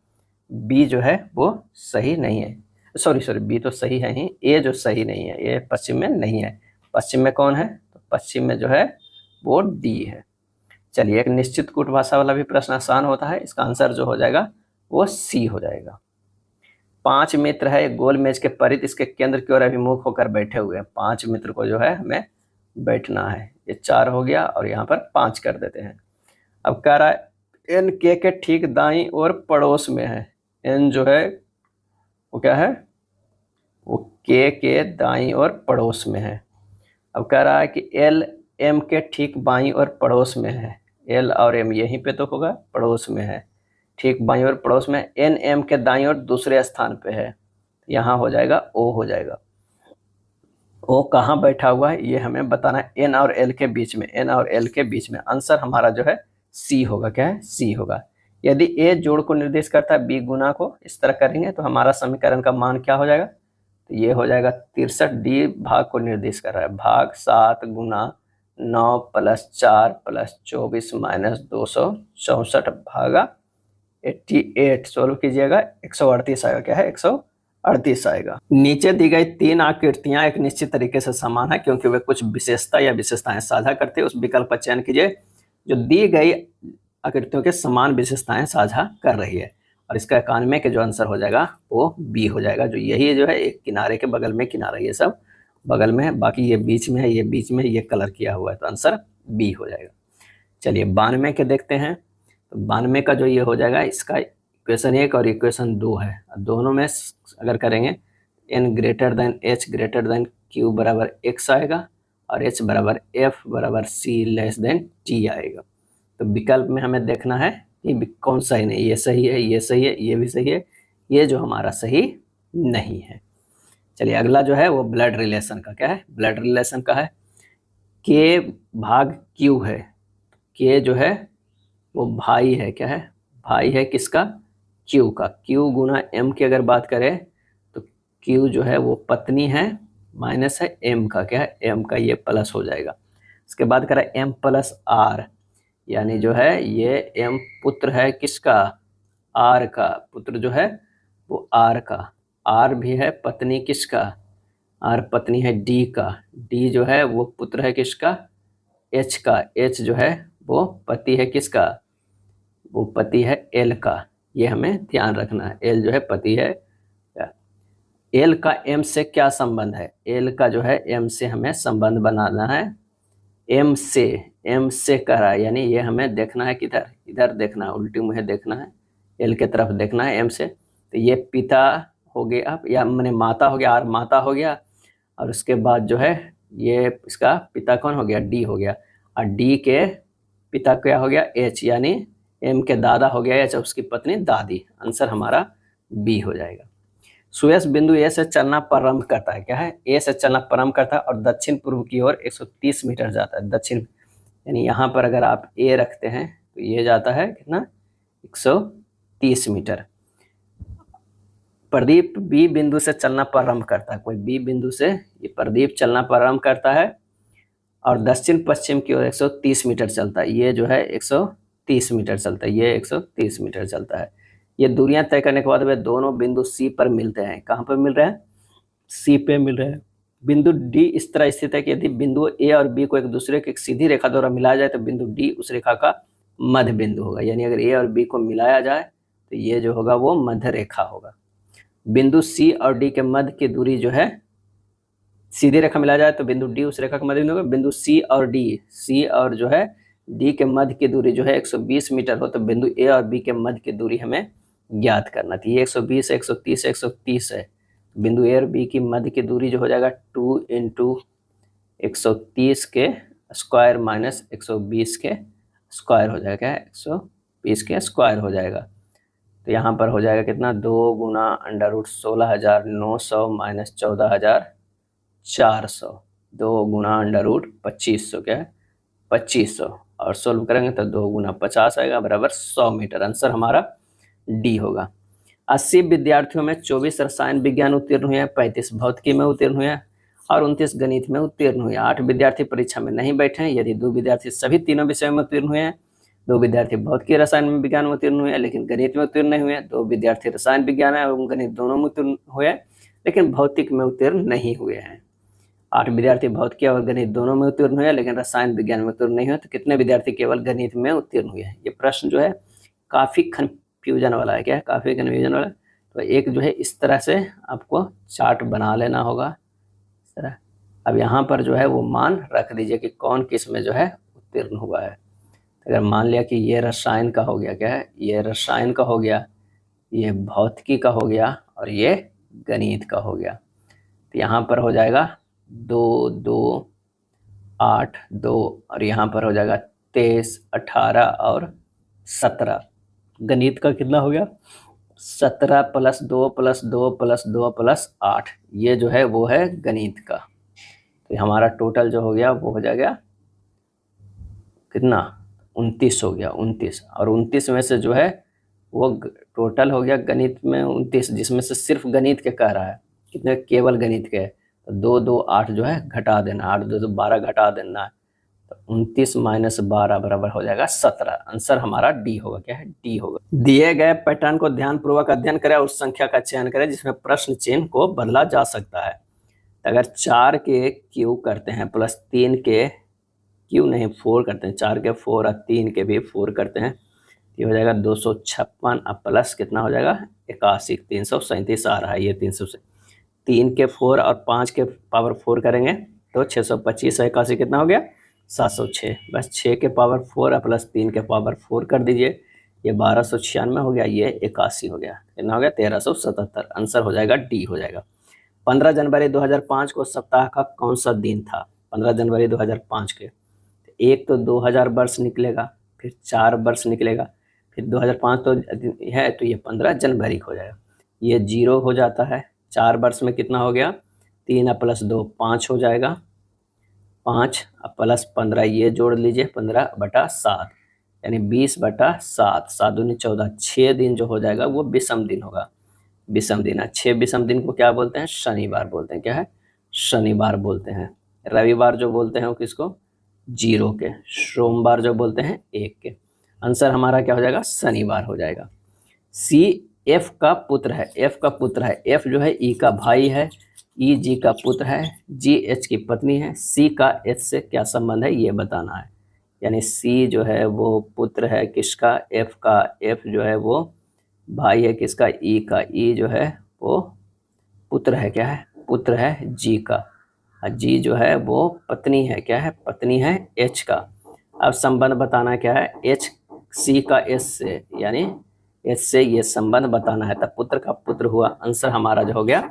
बी जो है वो सही नहीं है। सॉरी बी तो सही है ही, ए जो सही नहीं है, ये पश्चिम में नहीं है। पश्चिम में कौन है, तो पश्चिम में जो है वो डी है। चलिए, एक निश्चित कूट भाषा वाला भी प्रश्न आसान होता है, इसका आंसर जो हो जाएगा वो सी हो जाएगा। 5 मित्र है एक गोल मेज के परित इसके केंद्र की ओर अभिमुख होकर बैठे हुए हैं। 5 मित्र को जो है हमें बैठना है। ये 4 हो गया और यहाँ पर 5 कर देते हैं। अब कह रहा है एन के ठीक दाईं और पड़ोस में है। एन जो है वो क्या है, वो के दाईं और पड़ोस में है। अब कह रहा है कि एल एम के ठीक बाईं और पड़ोस में है। एल और एम यहीं पे तो होगा, पड़ोस में है, ठीक बाईं और पड़ोस में। एन एम के दाईं और दूसरे स्थान पे है, यहाँ हो जाएगा ओ हो जाएगा। ओ कहाँ बैठा हुआ है ये हमें बताना है, एन और एल के बीच में, एन और एल के बीच में। आंसर हमारा जो है सी होगा। क्या है, सी होगा। यदि ए जोड़ को निर्देश करता है, बी गुना को, इस तरह करेंगे तो हमारा समीकरण का मान क्या हो जाएगा, तो ये हो जाएगा 63। डी भाग को निर्देश कर रहा है, भाग 7 गुना 9 + 4 + 24 - 264 भागा 88। सोल्व कीजिएगा, 138 आएगा। क्या है, 138 आएगा। नीचे दी गई 3 आकृतियां एक निश्चित तरीके से समान है क्योंकि वे कुछ विशेषता या विशेषताएं साझा करते हैं। उस विकल्प का चयन कीजिए जो दी गई आकृतियों के समान विशेषताएं साझा कर रही है। और इसका 91 के जो आंसर हो जाएगा वो बी हो जाएगा। जो यही जो है एक किनारे के बगल में किनारा, ये सब बगल में है, बाकी ये बीच में है, ये बीच में, ये कलर किया हुआ है, तो आंसर बी हो जाएगा। चलिए 92 के देखते हैं। तो 92 का जो ये हो जाएगा, इसका इक्वेशन 1 और इक्वेशन 2 है। दोनों में अगर करेंगे n greater than h greater than q बराबर x आएगा और h बराबर f बराबर c लेस देन t आएगा। तो विकल्प में हमें देखना है कि कौन सा ही नहीं, ये सही है, ये सही है, ये भी सही है, ये जो हमारा सही नहीं है। चलिए अगला जो है वो ब्लड रिलेशन का। क्या है, ब्लड रिलेशन का है, के भाग क्यू है। के जो है वो भाई है। क्या है, भाई है किसका, क्यू का। क्यू गुना एम की अगर बात करें तो क्यू जो है वो पत्नी है, माइनस है एम का। क्या है, एम का, ये प्लस हो जाएगा। इसके बाद करें एम + आर, यानी जो है ये एम पुत्र है किसका, आर का। पुत्र जो है वो आर का। आर भी है पत्नी किसका, आर पत्नी है डी का। डी जो है वो पुत्र है किसका, एच का। एच जो है वो पति है किसका, वो पति है एल का। ये हमें ध्यान रखना है, एल जो है पति है। एल का एम से क्या संबंध है, एल का जो है एम से हमें संबंध बनाना है। एम से कह रहा है, यानी ये हमें देखना है किधर, इधर देखना है, उल्टी मुहे देखना है, एल के तरफ देखना है एम से। तो ये पिता हो गया, या मैंने माता हो गया, आर माता हो गया। और उसके बाद जो है ये इसका पिता कौन हो गया, डी हो गया। और डी के पिता क्या हो गया, एच, यानी एम के दादा हो गया एच, उसकी पत्नी दादी। आंसर हमारा बी हो जाएगा। सुयश बिंदु ए से चलना प्रारंभ करता है। क्या है, ए से चलना प्रारंभ करता है और दक्षिण पूर्व की ओर 130 मीटर जाता है। दक्षिण यानी यहाँ पर अगर आप ए रखते हैं तो ये जाता है कितना, 130 मीटर। प्रदीप बी बिंदु से चलना प्रारंभ करता है। कोई बी बिंदु से ये प्रदीप चलना प्रारंभ करता है और दक्षिण पश्चिम की ओर 130 मीटर चलता है। ये जो है 130 मीटर चलता है, ये 130 मीटर चलता है। ये दूरियां तय करने के बाद वे दोनों बिंदु सी पर मिलते हैं। कहाँ पर मिल रहे हैं, सी पे मिल रहे हैं। बिंदु डी इस तरह स्थित है कि यदि बिंदु ए और बी को एक दूसरे की एक सीधी रेखा द्वारा मिलाया जाए तो बिंदु डी उस रेखा का मध्य बिंदु होगा। यानी अगर ए और बी को मिलाया जाए तो ये जो होगा वो मध्य रेखा होगा। बिंदु सी और डी के मध्य की दूरी जो है, सीधी रेखा मिलाया जाए तो बिंदु डी उस रेखा का मध्य बिंदु होगा। बिंदु सी और डी, सी और जो है डी के मध्य की दूरी जो है 120 मीटर हो, तो बिंदु ए और बी के मध्य की दूरी हमें ज्ञात करना थी। ये 120 है, 130 है, 130 है। बिंदु ए और बी की मध्य की दूरी जो हो जाएगा 2 × 130 के स्क्वायर माइनस 120 के स्क्वायर हो जाएगा, 120 के स्क्वायर हो जाएगा। तो यहाँ पर हो जाएगा कितना, 2 गुना √16,900 माइनस 14,400, 2 गुना √2500 क्या है 2500 और सोल्व करेंगे तो 2 गुना 50 आएगा बराबर 100 मीटर। आंसर हमारा डी होगा। 80 विद्यार्थियों में 24 रसायन विज्ञान उत्तीर्ण हुए हैं, 35 भौतिकी में उत्तीर्ण हुए हैं और 29 गणित में उत्तीर्ण हुए। 8 विद्यार्थी परीक्षा में नहीं बैठे हैं। यदि 2 विद्यार्थी सभी तीनों विषयों में उत्तीर्ण हुए हैं, 2 विद्यार्थी भौतिकी रसायन विज्ञान में उत्तीर्ण हुए हैं लेकिन गणित में उत्तीर्ण नहीं हुए, 2 विद्यार्थी रसायन विज्ञान एवं गणित दोनों में उत्तीर्ण हुए लेकिन भौतिक में उत्तीर्ण नहीं हुए हैं। 8 विद्यार्थी भौतिकी और गणित दोनों में उत्तीर्ण हुए लेकिन रसायन विज्ञान में उत्तीर्ण नहीं हुए, तो कितने विद्यार्थी केवल गणित में उत्तीर्ण हुए हैं। ये प्रश्न जो है काफी कन्फ्यूजन वाला है। क्या है? काफी कन्फ्यूजन वाला। तो एक जो है इस तरह से आपको चार्ट बना लेना होगा इस तरह। अब यहाँ पर जो है वो मान रख दीजिए कि कौन किस में जो है उत्तीर्ण हुआ है। अगर मान लिया कि ये रसायन का हो गया, क्या है, ये रसायन का हो गया, ये भौतिकी का हो गया और ये गणित का हो गया, तो यहाँ पर हो जाएगा 2 2 8 2 और यहाँ पर हो जाएगा 23 18 और 17। गणित का कितना हो गया? 17 + 2 + 2 + 2 + 8, ये जो है वो है गणित का। तो हमारा टोटल जो हो गया वो हो जाएगा कितना? 29 हो गया, 29। और 29 में से जो है वो टोटल हो गया गणित में 29, जिसमें से सिर्फ गणित के कह रहा है कितने, केवल गणित के। तो 2 2 8 जो है घटा देना, 8 2 12 घटा देना, तो 29 - 12 बराबर हो जाएगा 17। आंसर हमारा डी होगा। क्या है? डी होगा। दिए गए पैटर्न को ध्यानपूर्वक अध्ययन करें और उस संख्या का चयन करें जिसमें प्रश्न चिन्ह को बदला जा सकता है। अगर 4 के क्यू करते हैं प्लस 3 के क्यू नहीं 4 करते हैं, 4 के 4 और 3 के भी 4 करते हैं, ये हो जाएगा 256। अब प्लस कितना हो जाएगा? 81। 337 आ रहा है, ये 300 से 3 के 4 और 5 के पावर 4 करेंगे तो 625 और 81 कितना हो गया? 706। बस 6 के पावर 4 और प्लस 3 के पावर 4 कर दीजिए, ये 1296 हो गया, ये 81 हो गया, कितना हो गया? 1377। आंसर हो जाएगा डी हो जाएगा। 15 जनवरी 2005 को सप्ताह का कौन सा दिन था? 15 जनवरी 2005 के एक तो 2000 वर्ष निकलेगा, फिर 4 वर्ष निकलेगा, फिर 2005 तो है तो ये 15 जनवरी हो जाएगा। ये 0 हो जाता है। 4 वर्ष में कितना हो गया? 3 + 2 5 हो जाएगा, 5 + 15 ये जोड़ लीजिए 15/7 यानी 20/7, 7 दूनी 14, 6 दिन जो हो जाएगा वो विषम दिन होगा। विषम दिन है। 6 विषम दिन को क्या बोलते हैं? शनिवार बोलते हैं। क्या है? शनिवार बोलते हैं। रविवार जो बोलते हैं वो किसको? 0 के। सोमवार जो बोलते हैं 1 के। आंसर हमारा क्या हो जाएगा? शनिवार हो जाएगा। सी एफ का पुत्र है, एफ का पुत्र है, एफ जो है ई का भाई है, ई जी का पुत्र है, जी एच की पत्नी है, सी का एच से क्या संबंध है ये बताना है। यानी सी जो है वो पुत्र है किसका? एफ का। एफ जो है वो भाई है किसका? ई का। ई जो है वो पुत्र है, क्या है? पुत्र है जी का। जी जो है वो पत्नी है, क्या है? पत्नी है एच का। अब संबंध बताना क्या है? एच सी का एस से, यानी एच से ये संबंध बताना है, तब पुत्र का पुत्र हुआ। आंसर हमारा जो हो गया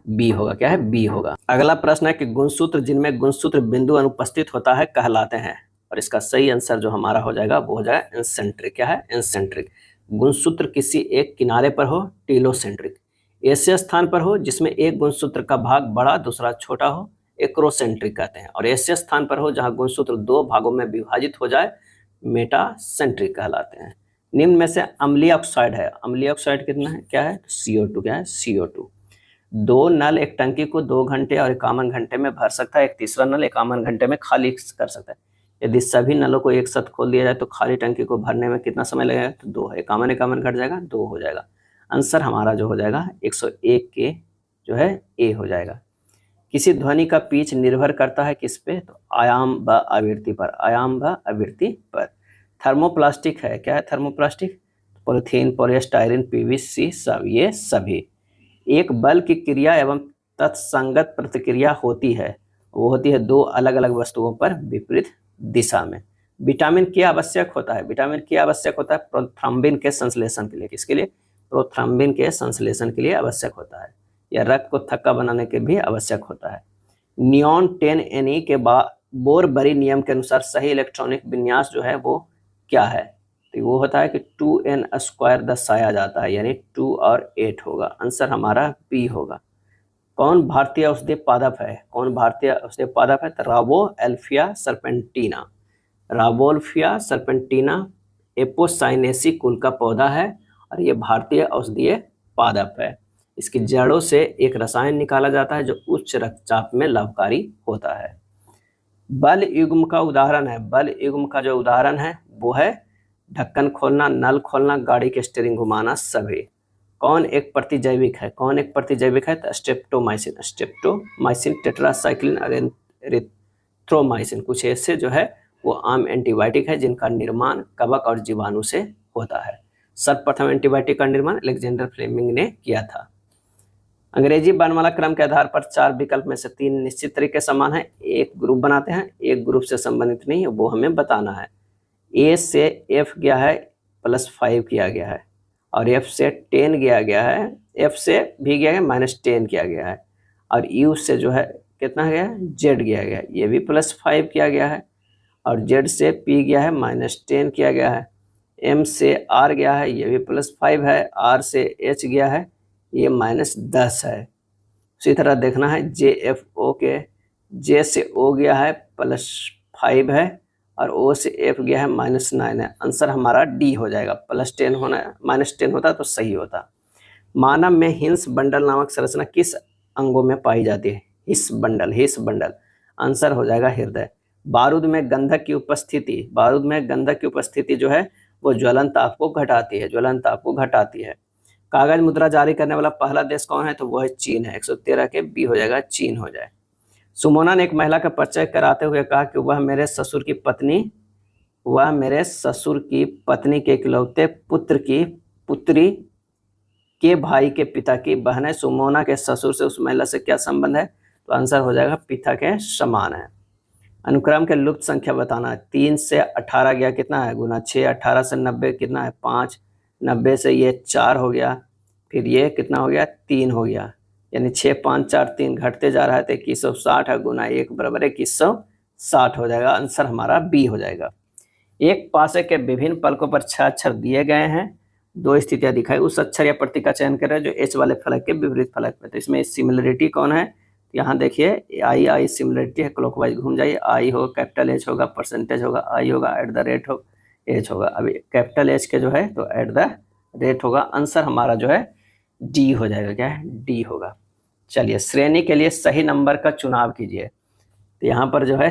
बी होगा। क्या है? बी होगा। अगला प्रश्न है कि गुणसूत्र जिनमें गुणसूत्र बिंदु अनुपस्थित होता है कहलाते हैं, और इसका सही आंसर जो हमारा हो जाएगा वो हो जाएगा इंसेंट्रिक। क्या है? इंसेंट्रिक। गुणसूत्र किसी एक किनारे पर हो टीलोसेंट्रिक। ऐसे स्थान पर हो जिसमें एक गुणसूत्र का भाग बड़ा दूसरा छोटा हो एक्रोसेंट्रिक कहते हैं, और ऐसे स्थान पर हो जहां गुणसूत्र 2 भागों में विभाजित हो जाए मेटासेंट्रिक कहलाते हैं। निम्न में से अम्लीय ऑक्साइड है। अम्लीय ऑक्साइड कितना है? क्या है? CO2। क्या है? CO2। 2 नल एक टंकी को 2 घंटे और 51 घंटे में भर सकता है, एक तीसरा नल 51 घंटे में खाली कर सकता है। यदि सभी नलों को एक साथ खोल दिया जाए तो खाली टंकी को भरने में कितना समय लगेगा? तो 2 है, 51 घट जाएगा, 2 हो जाएगा। आंसर हमारा जो हो जाएगा 101 के जो है ए हो जाएगा। किसी ध्वनि का पिच निर्भर करता है किस पे? तो आयाम व आवृत्ति पर। आयाम व आवृत्ति पर। थर्मोप्लास्टिक है। क्या है? थर्मोप्लास्टिक। पॉलीथीन, पॉलीस्टाइरिन, पीवीसी, सब ये सभी। एक बल की क्रिया एवं तत्संगत प्रतिक्रिया होती है, वो होती है 2 अलग अलग वस्तुओं पर विपरीत दिशा में। विटामिन के आवश्यक होता है। विटामिन के आवश्यक होता है प्रोथ्रम्बिन के संश्लेषण के लिए। किसके लिए? प्रोथ्रम्बिन के संश्लेषण के लिए आवश्यक होता है। यह रक्त को थक्का बनाने के भी आवश्यक होता है। नियॉन 10Ne के बोरबरी नियम के अनुसार सही इलेक्ट्रॉनिक विन्यास जो है वो क्या है? तो वो होता है कि 2n² दर्शाया जाता है, यानी 2 और 8 होगा। आंसर हमारा बी होगा। कौन भारतीय औषधीय पादप है? कौन भारतीय औषधीय पादप है? तो राबो एल्फिया सर्पेंटिना। रावोल्फिया सर्पेंटिना एपोसाइनेसी कुल का पौधा है और ये भारतीय औषधीय पादप है। इसकी जड़ों से एक रसायन निकाला जाता है जो उच्च रक्तचाप में लाभकारी होता है। बल युग्म का उदाहरण है, बल युग्म का जो उदाहरण है वो है ढक्कन खोलना, नल खोलना, गाड़ी के स्टीयरिंग घुमाना सभी। कौन एक प्रतिजैविक है, कौन एक प्रतिजैविक है? तो स्ट्रेप्टोमाइसिन, स्ट्रेप्टोमाइसिन, टेट्रासाइक्लिन, एरिथ्रोमाइसिन, कुछ ऐसे जो है वो आम एंटीबायोटिक है जिनका निर्माण कवक और जीवाणु से होता है। सर्वप्रथम एंटीबायोटिक का निर्माण अलेक्जेंडर फ्लेमिंग ने किया था। अंग्रेजी वर्णमाला क्रम के आधार पर 4 विकल्प में से 3 निश्चित तरीके समान है, एक ग्रुप बनाते हैं, एक ग्रुप से संबंधित नहीं है, वो हमें बताना है। ए से एफ गया है +5 किया गया है और एफ से 10 गया है, एफ से भी गया है -10 किया गया है और यू से जो है कितना गया है? जेड गया है, ये भी +5 किया गया है और जेड से पी गया है -10 किया गया है। एम से आर गया है, ये भी +5 है, आर से एच गया है, ये -10 है। उसी तरह देखना है जे एफ ओ के, जे से ओ गया है +5 है और ओ से एफ गया है -9 है। आंसर हमारा डी हो जाएगा। +10 होना, -10 होता तो सही होता। मानव में हिंस बंडल नामक संरचना किस अंगों में पाई जाती है? हिस बंडल। आंसर हो जाएगा हृदय। बारूद में गंधक की उपस्थिति जो है वो ज्वलन ताप को घटाती है। कागज मुद्रा जारी करने वाला पहला देश कौन है? तो वो है चीन है। 113 के बी हो जाएगा, चीन हो जाए। सुमोना ने एक महिला का परिचय कराते हुए कहा कि वह मेरे ससुर की पत्नी के इकलौते पुत्री के भाई के पिता की बहन है। सुमोना के ससुर से उस महिला से क्या संबंध है? तो आंसर हो जाएगा पिता के समान है। अनुक्रम के लुप्त संख्या बताना है। 3 से 18 गया कितना है? गुना 6। 18 से 90 कितना है? 5। 90 से ये 4 हो गया, फिर ये कितना हो गया? 3 हो गया, यानी 6 5 4 3 घटते जा रहा है तो 2160 है, गुना 1 बराबर 2160 हो जाएगा। आंसर हमारा बी हो जाएगा। एक पासे के विभिन्न पलकों पर 6 अक्षर दिए गए हैं, 2 स्थितियां दिखाई, उस अक्षर या प्रतीक का चयन करें जो एच वाले फलक के विपरीत फलक पे। तो इसमें सिमिलरिटी कौन है? यहाँ देखिए आई सिमिलरिटी है, क्लॉकवाइज घूम जाइए। आई हो, कैपिटल एच होगा, परसेंटेज होगा, आई होगा, @ हो, एच होगा। अभी कैपिटल एच के जो है तो @ होगा। आंसर हमारा जो है डी हो जाएगा। क्या है? डी होगा। चलिए, श्रेणी के लिए सही नंबर का चुनाव कीजिए। तो यहाँ पर जो है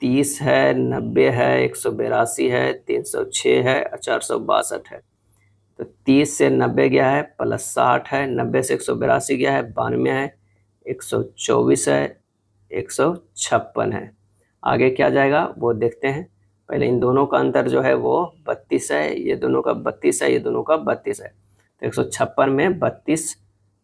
30 है, 90 है, 182 है, 306 है, 462 है। तो 30 से 90 गया है +60 है, 90 से 182 गया है 92 है, 124 है, 156 है। आगे क्या जाएगा वो देखते हैं। पहले इन दोनों का अंतर जो है वो 32 है, ये दोनों का 32 है, ये दोनों का 32 है। तो 156 में 32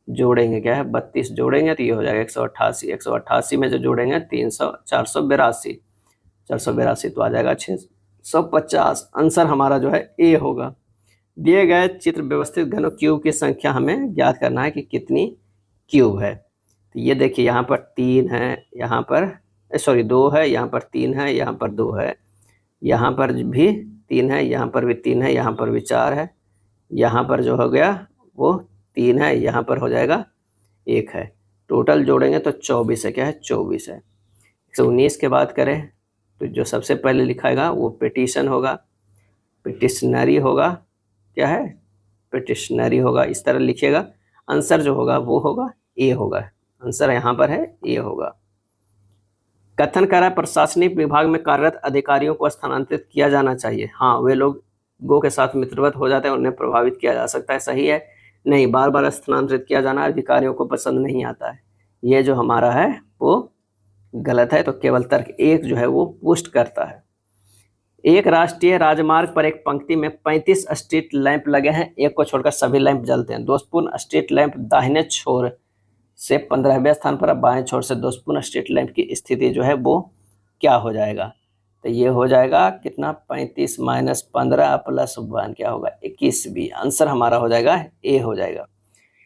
जोड़ेंगे, क्या है? 32 जोड़ेंगे तो ये हो जाएगा 188। 188 में जो जोड़ेंगे 482 तो आ जाएगा 650। आंसर हमारा जो है ए होगा। दिए गए चित्र व्यवस्थित घनों क्यूब की संख्या हमें ज्ञात करना है कि कितनी क्यूब है। तो ये देखिए यहाँ पर 3 है, यहाँ पर 2 है, यहाँ पर 3 है, यहाँ पर 2 है, यहाँ पर भी 3 है, यहाँ पर भी 3 है, यहाँ पर भी 4 है, यहाँ पर जो हो गया वो 3 है, यहाँ पर हो जाएगा 1 है। टोटल जोड़ेंगे तो 24 है। क्या है? 24 है। 119 के बात करें तो जो सबसे पहले लिखाएगा वो पिटिशन होगा, पिटिशनरी होगा। क्या है? पिटिशनरी होगा। इस तरह लिखिएगा। आंसर जो होगा वो होगा ए होगा। आंसर यहाँ पर है ए होगा। कथन कर रहा है प्रशासनिक विभाग में कार्यरत अधिकारियों को स्थानांतरित किया जाना चाहिए। हाँ, वे लोगों के साथ मित्रवत हो जाते हैं, उन्हें प्रभावित किया जा सकता है। सही है? नहीं, बार बार स्थानांतरित किया जाना अधिकारियों को पसंद नहीं आता है। ये जो हमारा है वो गलत है। तो केवल तर्क 1 जो है वो पुष्ट करता है। एक राष्ट्रीय राजमार्ग पर एक पंक्ति में 35 स्ट्रीट लैंप लगे हैं, एक को छोड़कर सभी लैंप जलते हैं। दोषपूर्ण स्ट्रीट लैंप दाहिने छोर से 15वें स्थान पर, बाएं छोर से दोषपूर्ण स्ट्रीट लैंप की स्थिति जो है वो क्या हो जाएगा? तो ये हो जाएगा कितना? 35 - 15 + 1 क्या होगा? 21 भी। आंसर हमारा हो जाएगा ए हो जाएगा।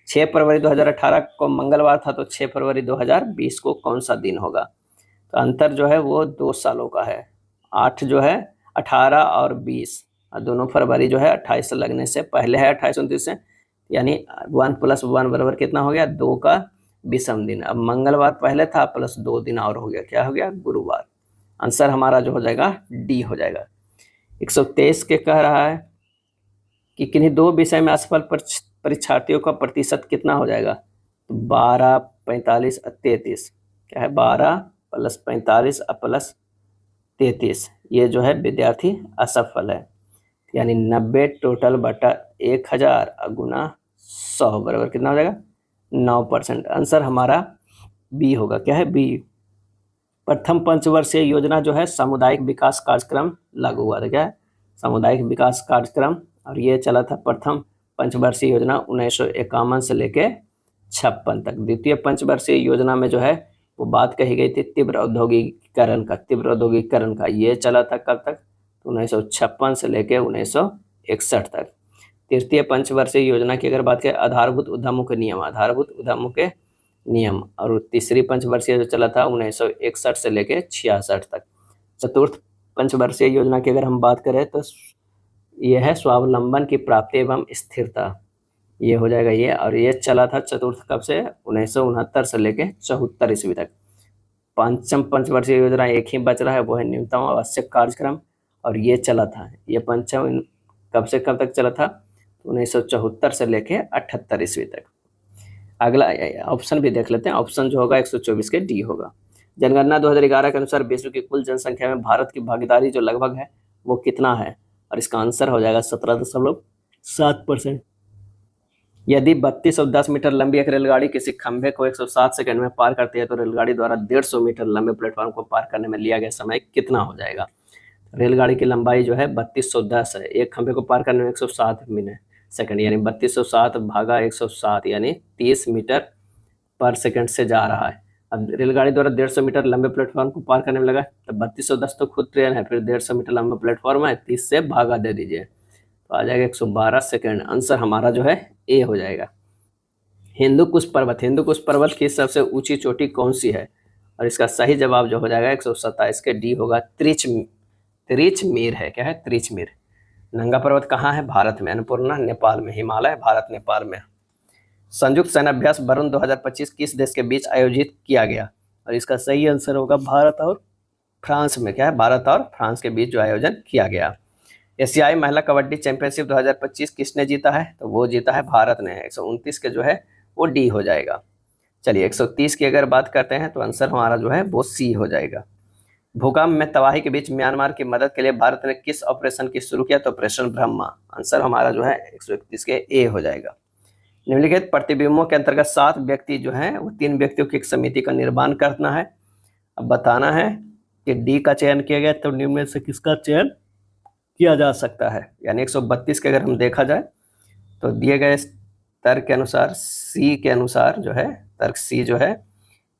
6 फरवरी 2018 को मंगलवार था, तो 6 फरवरी 2020 को कौन सा दिन होगा? तो अंतर जो है वो 2 सालों का है। 8 जो है 18 और 20, और दोनों फरवरी जो है 28 लगने से पहले है, 28 29 से, यानी 1 + 1 बराबर कितना हो गया? 2 का विषम दिन। अब मंगलवार पहले था +2 दिन और हो गया, क्या हो गया? गुरुवार। आंसर हमारा जो हो जाएगा डी हो जाएगा। 123 के कह रहा है कि किन्हीं दो विषय में असफल परीक्षार्थियों का प्रतिशत कितना हो जाएगा। तो 12, 45 और 33, क्या है 12 प्लस 45 और प्लस 33, ये जो है विद्यार्थी असफल है। यानी 90 टोटल बटा 1000 गुना 100 बराबर कितना हो जाएगा 9%। आंसर हमारा बी होगा, क्या है बी। प्रथम पंचवर्षीय योजना जो है सामुदायिक विकास कार्यक्रम लागू हुआ था, क्या है सामुदायिक विकास कार्यक्रम, और ये चला था प्रथम पंचवर्षीय योजना 1951 से लेके 56 तक। द्वितीय पंचवर्षीय योजना में जो है वो बात कही गई थी तीव्र औद्योगिकीकरण का, ये चला था कब तक, 1956 से लेके 1961 तक। तृतीय पंचवर्षीय योजना की अगर बात करें आधारभूत उद्यमों के नियम, और तीसरी पंचवर्षीय जो चला था 1961 से लेके 66 तक। चतुर्थ पंचवर्षीय योजना की अगर हम बात करें तो यह है स्वावलंबन की प्राप्ति एवं स्थिरता, ये हो जाएगा ये, और ये चला था चतुर्थ कब से 1969 से लेके 74 ईस्वी तक। पंचम पंचवर्षीय योजना एक ही बच रहा है, वो है न्यूनतम आवश्यक कार्यक्रम, और ये चला था, ये पंचम कब से कब तक चला था 1974 से लेके 78 ईस्वी तक। अगला ऑप्शन भी देख लेते हैं, ऑप्शन जो होगा 124 के डी होगा। जनगणना 2011 के अनुसार विश्व की कुल जनसंख्या में भारत की भागीदारी जो लगभग है वो कितना है, और इसका आंसर हो जाएगा 17.7%। यदि 3210 मीटर लंबी एक रेलगाड़ी किसी खंभे को 107 सेकंड में पार करती है तो रेलगाड़ी द्वारा 150 मीटर लंबे प्लेटफॉर्म को पार करने में लिया गया समय कितना हो जाएगा। रेलगाड़ी की लंबाई जो है 3210 है, एक खंभे को पार करने में 107 मिनट सेकंड, यानी 3207 भागा 107 यानी 30 मीटर पर सेकंड से जा रहा है। अब रेलगाड़ी द्वारा 150 मीटर लंबे प्लेटफॉर्म को पार करने में लगा, तो 3210 तो खुद ट्रेन है, फिर 150 मीटर लंबा प्लेटफॉर्म है, 30 से भागा दे दीजिए तो आ जाएगा 112 सेकंड। आंसर हमारा जो है ए हो जाएगा। हिंदू कुश पर्वत की सबसे ऊंची चोटी कौन सी है, और इसका सही जवाब जो हो जाएगा 127 के डी होगा, त्रिचमीर है, क्या है त्रिचमीर। नंगा पर्वत कहाँ है, भारत में, अन्नपूर्णा नेपाल में, हिमालय भारत नेपाल में। संयुक्त सैन्याभ्यास वरुण 2025 किस देश के बीच आयोजित किया गया, और इसका सही आंसर होगा भारत और फ्रांस में, क्या है भारत और फ्रांस के बीच जो आयोजन किया गया। एशियाई महिला कबड्डी चैंपियनशिप 2025 किसने जीता है, तो वो जीता है भारत ने। 129 के जो है वो डी हो जाएगा। चलिए 130 की अगर बात करते हैं तो आंसर हमारा जो है वो सी हो जाएगा। भूकंप में तबाही के बीच म्यांमार की मदद के लिए भारत ने किस ऑपरेशन की शुरू किया, तो ऑपरेशन ब्रह्मा। आंसर हमारा जो है 131 के ए हो जाएगा। निम्नलिखित प्रतिबिंबों के अंतर्गत 7 व्यक्ति जो हैं वो 3 व्यक्तियों की एक समिति का निर्माण करना है। अब बताना है कि डी का चयन किया गया तो निम्न में से किसका चयन किया जा सकता है। यानी 132 के अगर हम देखा जाए तो दिए गए तर्क के अनुसार सी के अनुसार जो है तर्क सी जो है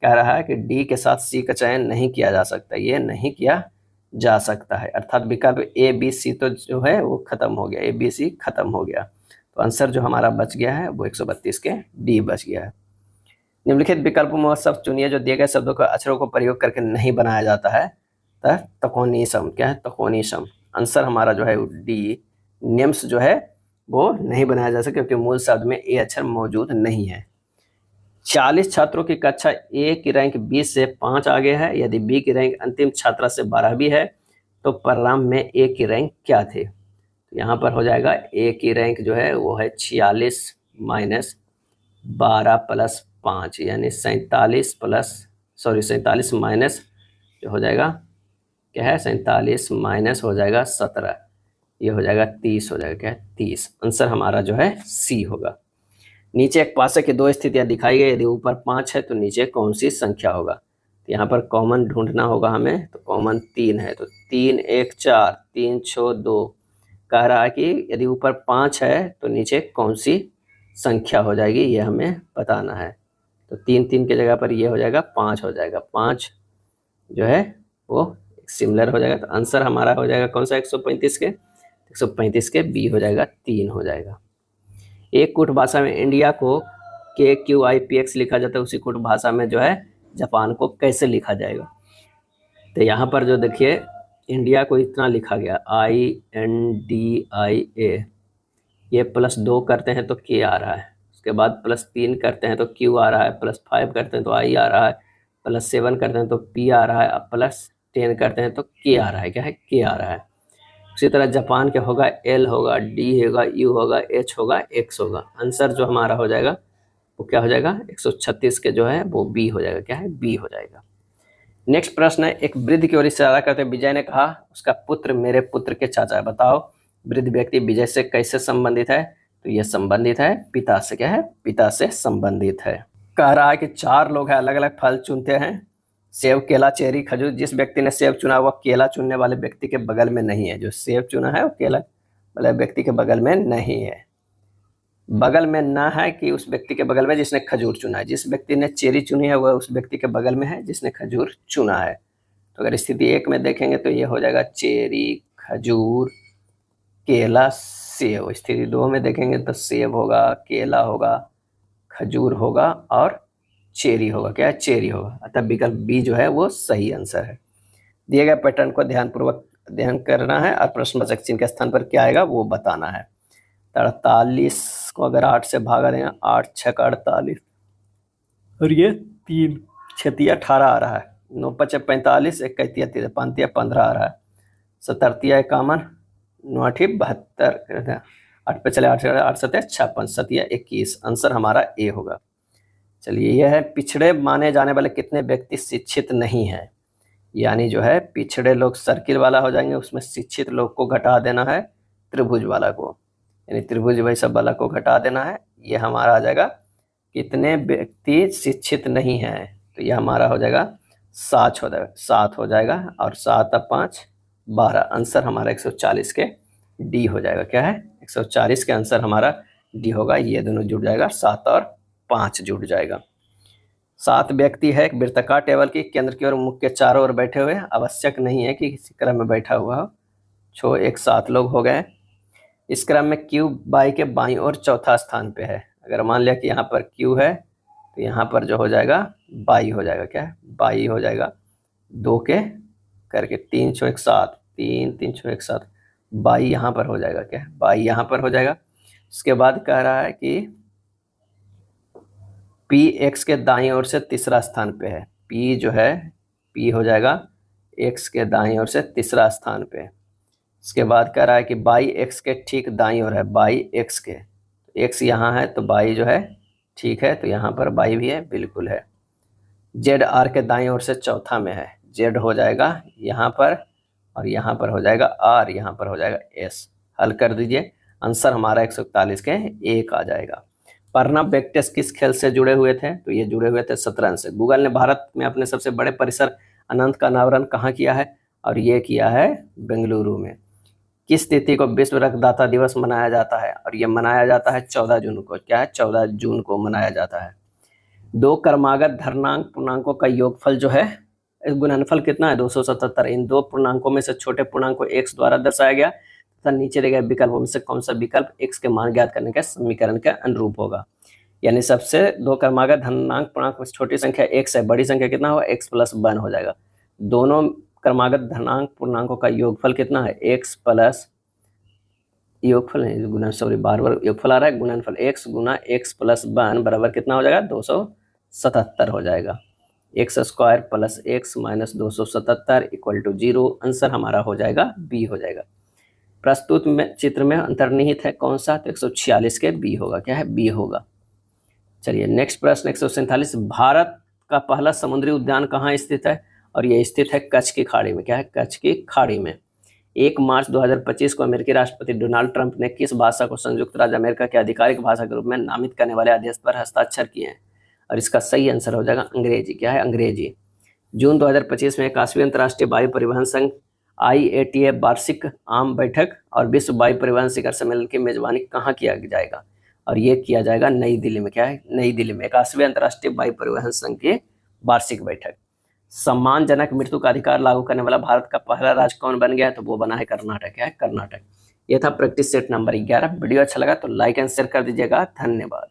कह रहा है कि डी के साथ सी का चयन नहीं किया जा सकता, ये नहीं किया जा सकता है, अर्थात विकल्प ए बी सी तो जो है वो खत्म हो गया, ए बी सी खत्म हो गया। तो आंसर जो हमारा बच गया है वो 132 के डी बच गया है। निम्नलिखित विकल्पों में शब्द चुनिए जो दिए गए शब्दों का अक्षरों को प्रयोग करके नहीं बनाया जाता है। तकोनीसम, क्या है तकोनीसम। आंसर हमारा जो है डी निम्स जो है वो नहीं बनाया जा सकता क्योंकि मूल शब्द में ए अक्षर मौजूद नहीं है। 40 छात्रों की कक्षा ए की रैंक 20 से 5 आगे है, यदि बी की रैंक अंतिम छात्रा से 12 भी है तो परिणाम में ए की रैंक क्या थे। तो यहाँ पर हो जाएगा ए की रैंक जो है वो है 46 माइनस 12 प्लस 5 यानी 47 माइनस जो हो जाएगा क्या है 47 माइनस हो जाएगा 17, ये हो जाएगा 30 हो जाएगा, क्या है 30। आंसर हमारा जो है सी होगा। नीचे एक पासे की 2 स्थितियां दिखाई गई, यदि ऊपर 5 है तो नीचे कौन सी संख्या होगा। तो यहाँ पर कॉमन ढूंढना होगा हमें, तो कॉमन 3 है तो 3 1 4 3 6 2 कह रहा है कि यदि ऊपर 5 है तो नीचे कौन सी संख्या हो जाएगी, ये हमें बताना है। तो 3 3 की जगह पर ये हो जाएगा 5 हो जाएगा, 5 जो है वो सिमिलर हो जाएगा। तो आंसर हमारा हो जाएगा कौन सा 135 के बी हो जाएगा, 3 हो जाएगा। एक कूट भाषा में इंडिया को KQIPX लिखा जाता है, उसी कूट भाषा में जो है जापान को कैसे लिखा जाएगा। तो यहाँ पर जो देखिए इंडिया को इतना लिखा गया INDIA, ये +2 करते हैं तो K आ रहा है, उसके बाद +3 करते हैं तो Q आ रहा है, +5 करते हैं तो I आ रहा है, +7 करते हैं तो P आ रहा है, अब 10 करते हैं तो के आ रहा है, क्या है, के आ रहा है। उसी तरह जापान के होगा एल होगा, डी होगा, यू होगा, एच होगा, एक्स होगा। आंसर जो हमारा हो जाएगा वो क्या हो जाएगा, 136 के जो है वो बी हो जाएगा, क्या है, बी हो जाएगा। नेक्स्ट प्रश्न है, एक वृद्ध की ओर इशारा करते विजय ने कहा उसका पुत्र मेरे पुत्र के चाचा है। बताओ वृद्ध व्यक्ति विजय से कैसे संबंधित है, तो ये संबंधित है पिता से, क्या है, पिता से संबंधित है। कह रहा है कि 4 लोग हैं, अलग अलग फल चुनते हैं, सेब, केला, चेरी, खजूर। जिस व्यक्ति ने सेब चुना वह केला चुनने वाले व्यक्ति के बगल में नहीं है। जो सेब चुना है वो केला वाले व्यक्ति के बगल में नहीं है। बगल में ना है कि उस व्यक्ति के बगल में जिसने खजूर चुना है। जिस व्यक्ति ने चेरी चुनी है वह उस व्यक्ति के बगल में है जिसने खजूर चुना है। तो अगर स्थिति 1 में देखेंगे तो ये हो जाएगा चेरी, खजूर, केला, सेब। स्थिति 2 में देखेंगे तो सेब होगा, केला होगा, खजूर होगा और चेरी होगा, क्या है, चेरी होगा। अतः विकल्प बी जो है वो सही आंसर है। दिए गए पैटर्न को ध्यानपूर्वक अध्ययन करना है और प्रश्नवाचक चिन्ह के स्थान पर क्या आएगा वो बताना है। 48 को अगर 8 से भागा देंगे, 8 6 का 48 और ये 3 6 18 आ रहा है, 9 5 45, 1 33 5 15 आ रहा है, 7 51, 9 8 72, 8 पे चले 8 8 7 56, 7 21। आंसर हमारा ए होगा। चलिए यह है पिछड़े माने जाने वाले कितने व्यक्ति शिक्षित नहीं हैं। यानी जो है पिछड़े लोग सर्किल वाला हो जाएंगे, उसमें शिक्षित लोग को घटा देना है त्रिभुज वाला को, यानी त्रिभुज वैसा वाला को घटा देना है। ये हमारा आ जाएगा कितने व्यक्ति शिक्षित नहीं हैं, तो ये हमारा हो जाएगा 7 हो जाएगा और 7 और 5 12। आंसर हमारा 140 के डी हो जाएगा, क्या है, 140 के आंसर हमारा डी होगा। ये दोनों जुड़ जाएगा, 7 और 5 जुड़ जाएगा। 7 व्यक्ति है एक वृत्ताकार टेबल की केंद्र की ओर मुख के चारों ओर बैठे हुए। आवश्यक नहीं है कि किसी क्रम में बैठा हुआ हो। छो एक 7 लोग हो गए। इस क्रम में क्यू बाई के बाईं ओर चौथा स्थान पे है। अगर मान लिया कि यहाँ पर क्यू है तो यहाँ पर जो हो जाएगा बाई हो जाएगा, क्या है, बाई हो जाएगा। 2 के करके 3 6 1 7, 3 3 6 1 7, बाई यहाँ पर हो जाएगा, क्या है, बाई यहाँ पर हो जाएगा। उसके बाद कह रहा है कि पी एक्स के दाईं ओर से तीसरा स्थान पे है। पी जो है, पी हो जाएगा एक्स के दाईं ओर से तीसरा स्थान पे। इसके बाद कह रहा है कि बाई एक्स के ठीक दाईं ओर है, बाई एक्स के, एक्स यहाँ है तो बाई जो है ठीक है, तो यहाँ पर बाई भी है, बिल्कुल है। जेड आर के दाईं ओर से चौथा में है। जेड हो जाएगा यहाँ पर और यहाँ पर हो जाएगा आर, यहाँ पर हो जाएगा एस। हल कर दीजिए, आंसर हमारा 141 के 1 आ जाएगा। पर्नब बेक्टेस किस खेल से जुड़े हुए थे, तो ये जुड़े हुए थे शतरंज से। गूगल ने भारत में अपने सबसे बड़े परिसर अनंत का अनावरण कहाँ किया है, और ये किया है बेंगलुरु में। किस तिथि को विश्व रक्तदाता दिवस मनाया जाता है, और ये मनाया जाता है 14 जून को, क्या है, 14 जून को मनाया जाता है। 2 क्रमागत धनांक पूर्णांकों का योगफल जो है, गुणनफल कितना है, 277। इन 2 पूर्णांकों में से छोटे पूर्णांक को x द्वारा दर्शाया गया तथा नीचे दिए गए विकल्पों में से कौन सा विकल्प x के मान ज्ञात करने के समीकरण के अनुरूप होगा। यानी सबसे 2 क्रमागत धनांक पूर्णांक में छोटी संख्या x है, बड़ी संख्या कितना होगा, x प्लस 1 हो जाएगा। दोनों क्रमागत धनांक पूर्णांकों का योगफल कितना है, x प्लस, योगफल नहीं गुणन, सॉरी बार बार योगफल आ रहा है, गुणनफल x गुना x प्लस 1 बराबर कितना हो जाएगा, 277 हो जाएगा। X square plus X minus 277 equal to 0। Answer हमारा हो जाएगा बी हो जाएगा। प्रस्तुत में चित्र में अंतर्निहित है कौन सा, तो 146 के बी होगा, क्या है, बी होगा। चलिए नेक्स्ट प्रश्न 147, भारत का पहला समुद्री उद्यान कहाँ स्थित है, और यह स्थित है कच्छ की खाड़ी में, क्या है, कच्छ की खाड़ी में। 1 मार्च 2025 को अमेरिकी राष्ट्रपति डोनाल्ड ट्रंप ने किस भाषा को संयुक्त राज्य अमेरिका की आधिकारिक भाषा के रूप में नामित करने वाले आदेश पर हस्ताक्षर किए हैं, और इसका सही आंसर हो जाएगा अंग्रेजी, क्या है, अंग्रेजी। जून 2025 में 81वीं अंतर्राष्ट्रीय वायु परिवहन संघ IATA वार्षिक आम बैठक और विश्व वायु परिवहन शिखर सम्मेलन की मेजबानी कहाँ किया जाएगा, और ये किया जाएगा नई दिल्ली में, क्या है, नई दिल्ली में। 81वें अंतर्राष्ट्रीय वायु परिवहन संघ की वार्षिक बैठक। सम्मानजनक मृत्यु का अधिकार लागू करने वाला भारत का पहला राज्य कौन बन गया है, तो वो बना है कर्नाटक, क्या है, कर्नाटक। यह था प्रैक्टिस सेट नंबर 11। वीडियो अच्छा लगा तो लाइक एंड शेयर कर दीजिएगा। धन्यवाद।